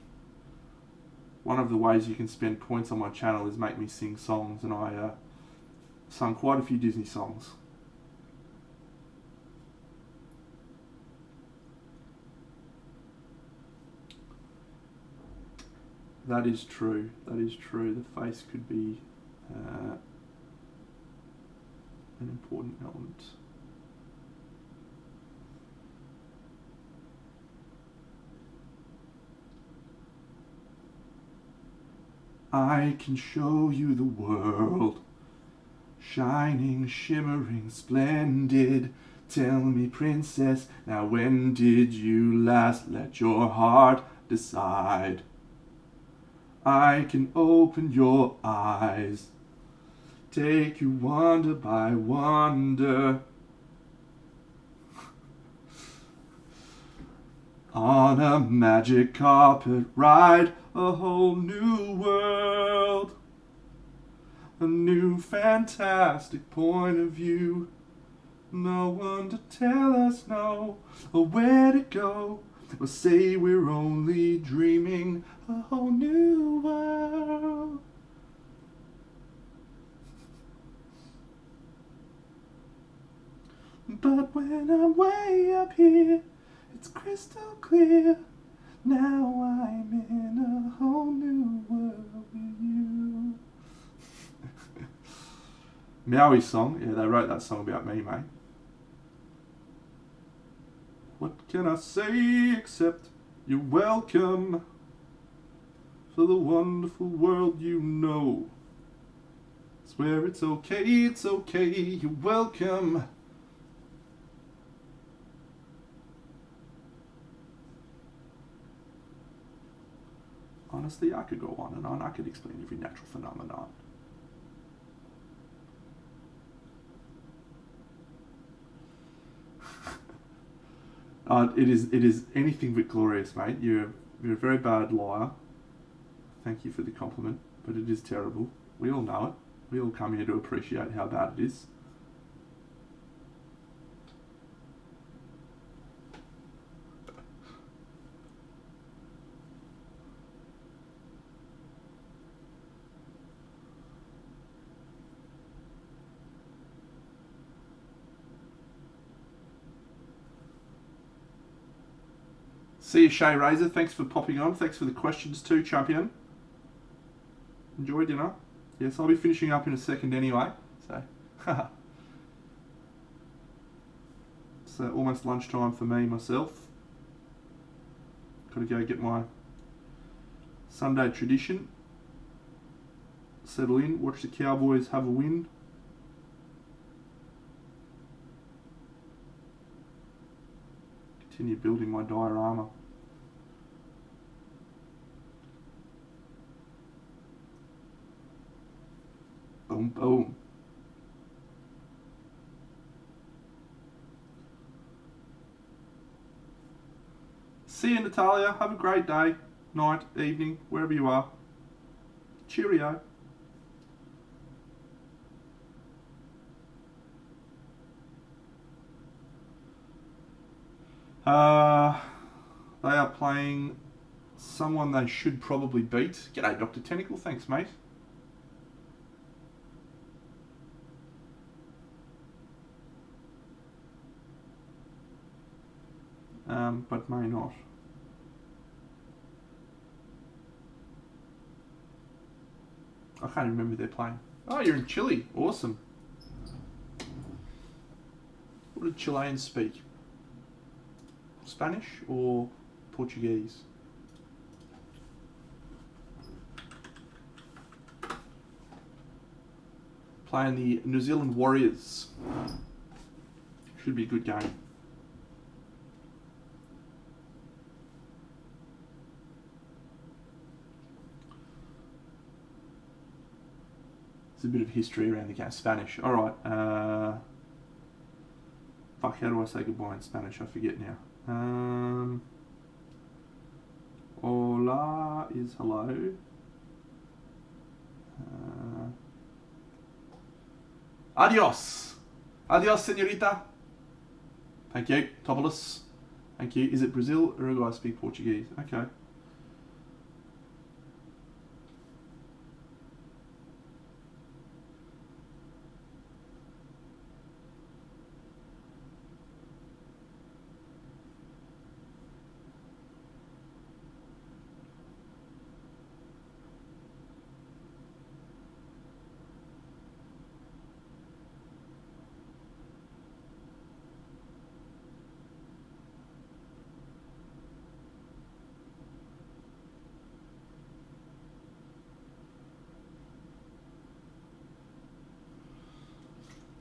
One of the ways you can spend points on my channel is make me sing songs, and I sung quite a few Disney songs. That is true. The face could be an important element. I can show you the world, shining, shimmering, splendid. Tell me, princess, now when did you last let your heart decide? I can open your eyes, take you wonder by wonder, on a magic carpet ride, a whole new world, a new fantastic point of view. No one to tell us no, or where to go, or say we're only dreaming, a whole new world. But when I'm way up here, it's crystal clear. Now I'm in a whole new world with you. Maui song, yeah, they wrote that song about me, mate. What can I say except you're welcome for the wonderful world you know. Swear it's okay, you're welcome. Honestly, I could go on and on. I could explain every natural phenomenon. It is anything but glorious, mate. You're a very bad liar. Thank you for the compliment, but it is terrible. We all know it. We all come here to appreciate how bad it is. See you, Shay Razor. Thanks for popping on. Thanks for the questions too, champion. Enjoy dinner. Yes, I'll be finishing up in a second anyway. So, it's almost lunchtime for me myself. Got to go get my Sunday tradition. Settle in, watch the Cowboys have a win. Continue building my diorama. Boom, boom. See you, Natalia. Have a great day, night, evening, wherever you are. Cheerio. They are playing someone they should probably beat. G'day, Dr. Tentacle. Thanks, mate. But may not. I can't remember who they're playing. Oh, you're in Chile. Awesome. What do Chileans speak? Spanish or Portuguese? Playing the New Zealand Warriors. Should be a good game. There's a bit of history around the game. Spanish. Alright. Fuck, how do I say goodbye in Spanish? I forget now. Hola is hello. Adios. Adios, señorita. Thank you. Topolis. Thank you. Is it Brazil? Uruguay speak Portuguese. Okay.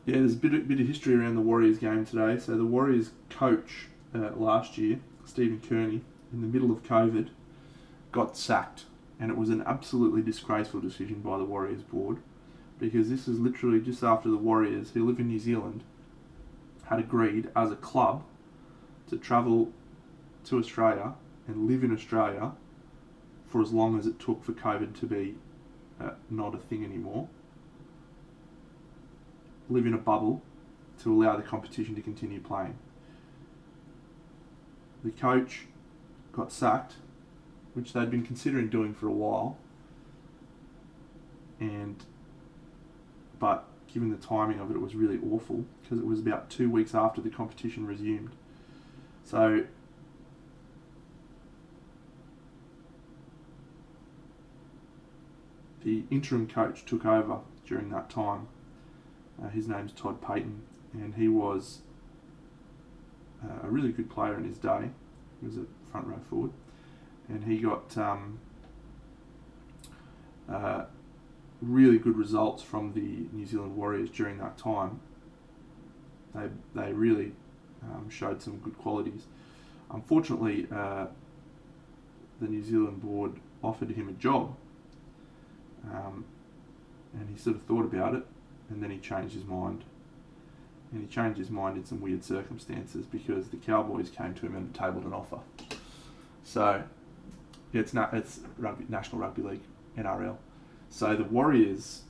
Yeah, there's a bit of history around the Warriors game today. So the Warriors coach last year, Stephen Kearney, in the middle of COVID, got sacked. And it was an absolutely disgraceful decision by the Warriors board, because this is literally just after the Warriors, who live in New Zealand, had agreed as a club to travel to Australia and live in Australia for as long as it took for COVID to be not a thing anymore. Live in a bubble to allow the competition to continue playing. The coach got sacked, which they'd been considering doing for a while, but given the timing of it, it was really awful, because it was about 2 weeks after the competition resumed. So the interim coach took over during that time. His name's Todd Payton, and he was a really good player in his day. He was a front row forward, and he got really good results from the New Zealand Warriors during that time. They really showed some good qualities. Unfortunately, the New Zealand board offered him a job, and he sort of thought about it, and then he changed his mind. And he changed his mind in some weird circumstances, because the Cowboys came to him and tabled an offer. So it's National Rugby League, NRL. So the Warriors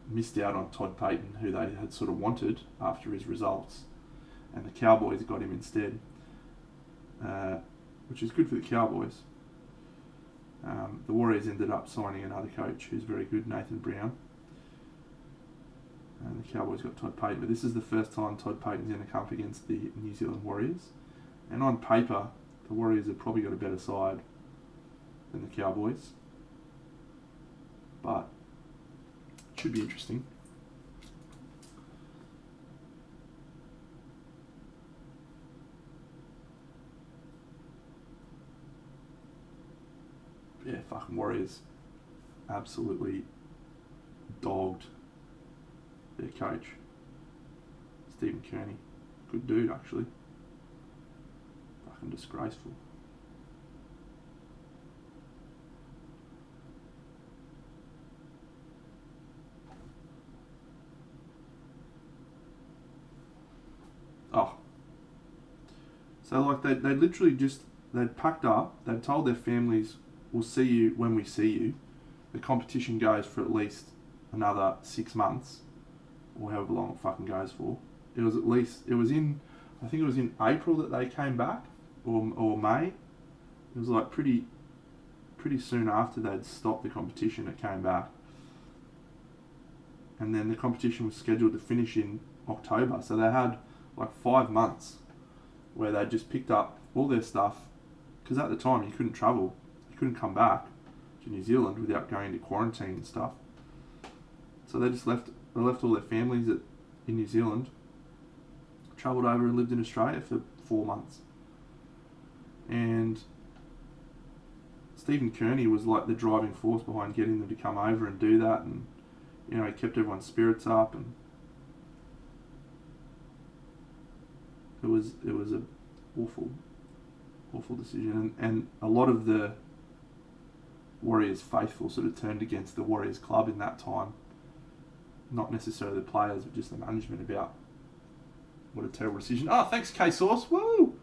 missed out on Todd Payton, who they had sort of wanted after his results, and the Cowboys got him instead, which is good for the Cowboys. The Warriors ended up signing another coach who's very good, Nathan Brown. And the Cowboys got Todd Payton, but this is the first time Todd Payton's going to come up against the New Zealand Warriors. And on paper, the Warriors have probably got a better side than the Cowboys. But it should be interesting. Yeah, fucking Warriors absolutely dogged their coach, Stephen Kearney. Good dude, actually. Fucking disgraceful. Oh. So, like, they literally just, they'd packed up, they'd told their families, we'll see you when we see you. The competition goes for at least another 6 months, or however long it fucking goes for. It was I think it was in April that they came back, or May. It was like pretty soon after they'd stopped the competition, it came back. And then the competition was scheduled to finish in October, so they had like 5 months where they just picked up all their stuff, because at the time you couldn't travel, you couldn't come back to New Zealand without going into quarantine and stuff. So they just left all their families in New Zealand, travelled over and lived in Australia for 4 months. And Stephen Kearney was like the driving force behind getting them to come over and do that, and you know, he kept everyone's spirits up, and it was a awful decision, and a lot of the Warriors faithful sort of turned against the Warriors club in that time. Not necessarily the players, but just the management, about what a terrible decision. Oh, thanks, K-Sauce. Woo!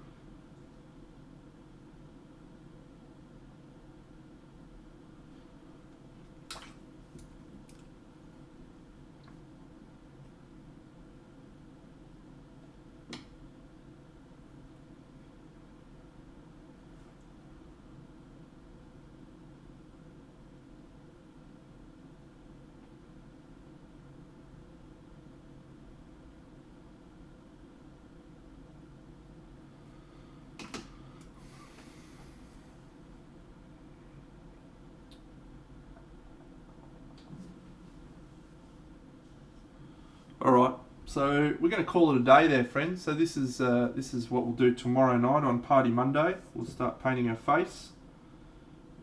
Alright, so we're going to call it a day there, friends. So this is what we'll do tomorrow night on Party Monday. We'll start painting her face,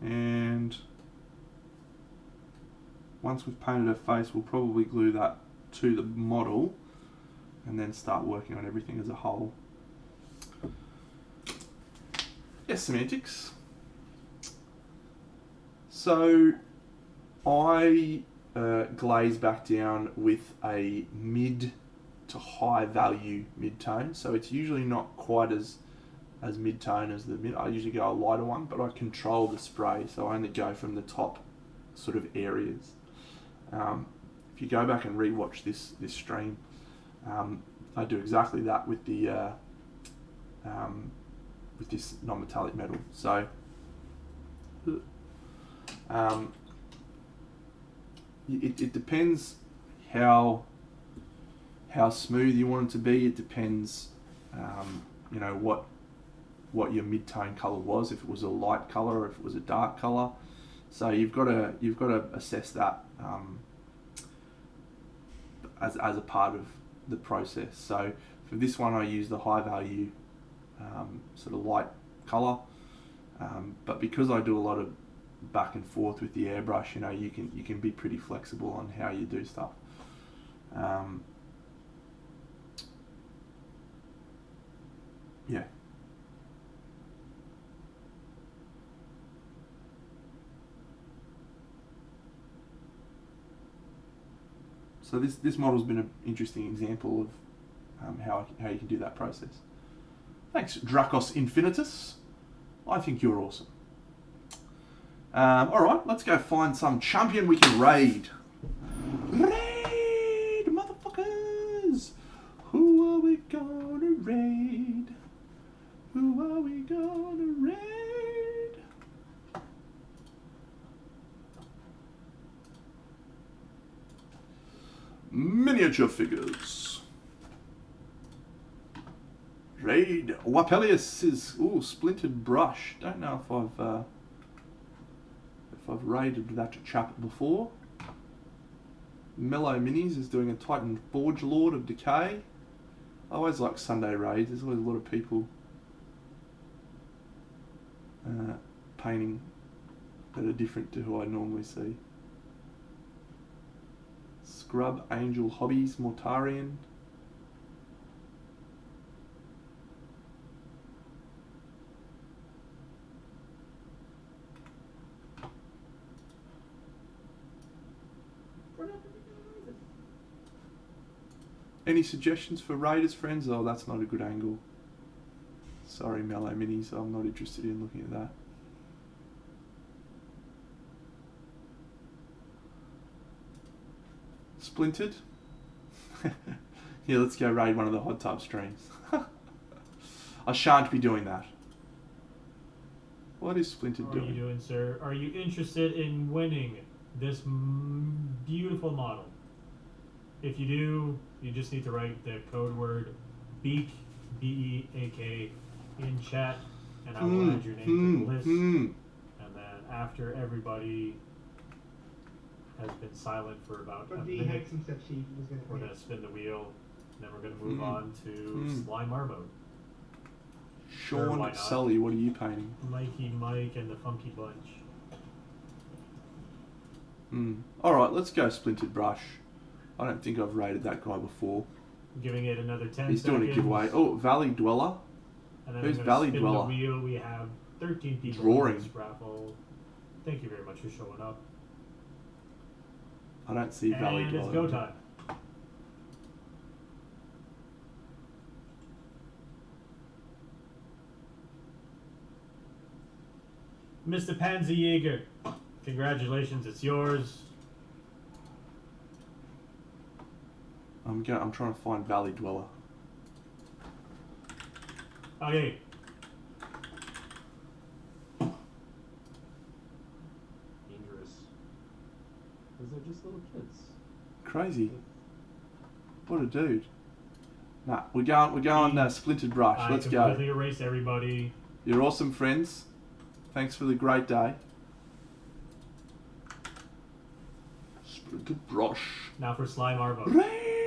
and once we've painted her face, we'll probably glue that to the model and then start working on everything as a whole. Yes, semantics. So I glaze back down with a mid to high value mid-tone, so it's usually not quite as mid-tone as the mid. I usually go a lighter one, but I control the spray, so I only go from the top sort of areas. If you go back and rewatch this stream, I do exactly that with the with this non-metallic metal. So it depends how smooth you want it to be. It depends, you know, what your mid-tone color was. If it was a light color, or if it was a dark color. So you've got to assess that as a part of the process. So for this one, I use the high value sort of light color, but because I do a lot of back and forth with the airbrush, you know, you can be pretty flexible on how you do stuff. Yeah. So this model's been an interesting example of how you can do that process. Thanks, Dracos Infinitus. I think you're awesome. Alright, let's go find some champion we can raid. Raid, motherfuckers! Who are we gonna raid? Who are we gonna raid? Miniature figures. Raid. Wapelius is splintered brush. Don't know if I've raided that chap before. Mellow Minis is doing a Titan Forge Lord of Decay. I always like Sunday raids. There's always a lot of people painting that are different to who I normally see. Scrub Angel Hobbies Mortarian. Any suggestions for Raiders, friends? Oh, that's not a good angle. Sorry, Mellow Minis, I'm not interested in looking at that. Splintered? Yeah, let's go raid one of the hot tub streams. I shan't be doing that. What is Splintered doing? What are you doing, sir? Are you interested in winning this beautiful model? If you do, you just need to write the code word BEAK, B-E-A-K, in chat, and I will add your name to the list. And then after everybody has been silent for about a minute, we're going to spin the wheel, and then we're going to move on to Slime Marbo. Sean Sully, what are you painting? Mikey Mike and the Funky Bunch. Alright, let's go Splintered Brush. I don't think I've rated that guy before. Giving it another 10 He's seconds. doing a giveaway. Oh, Valley Dweller. And then Who's Valley spin Dweller? The wheel. We have 13 people Drawing. in this raffle. Thank you very much for showing up. I don't see Valley Dweller. And it's go time. Mr. Pansy Jaeger, congratulations, it's yours. I'm trying to find Valley Dweller. Okay. Dangerous. Because they're just little kids. Crazy. What a dude. Nah, we're going Splintered Brush. Let's go. I completely erase everybody. You're awesome, friends. Thanks for the great day. Splintered Brush. Now for Slime Marbo. Raid!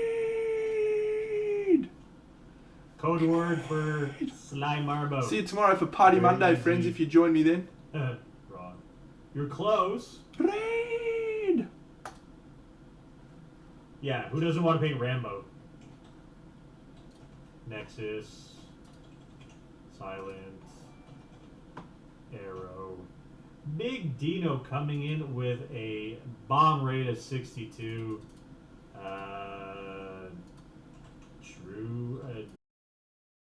Code word for Slime Marbo. See you tomorrow for Party Monday, friends, if you join me then. Wrong. You're close. Raid! Yeah, who doesn't want to paint Rambo? Nexus. Silent. Arrow. Big Dino coming in with a bomb rate of 62.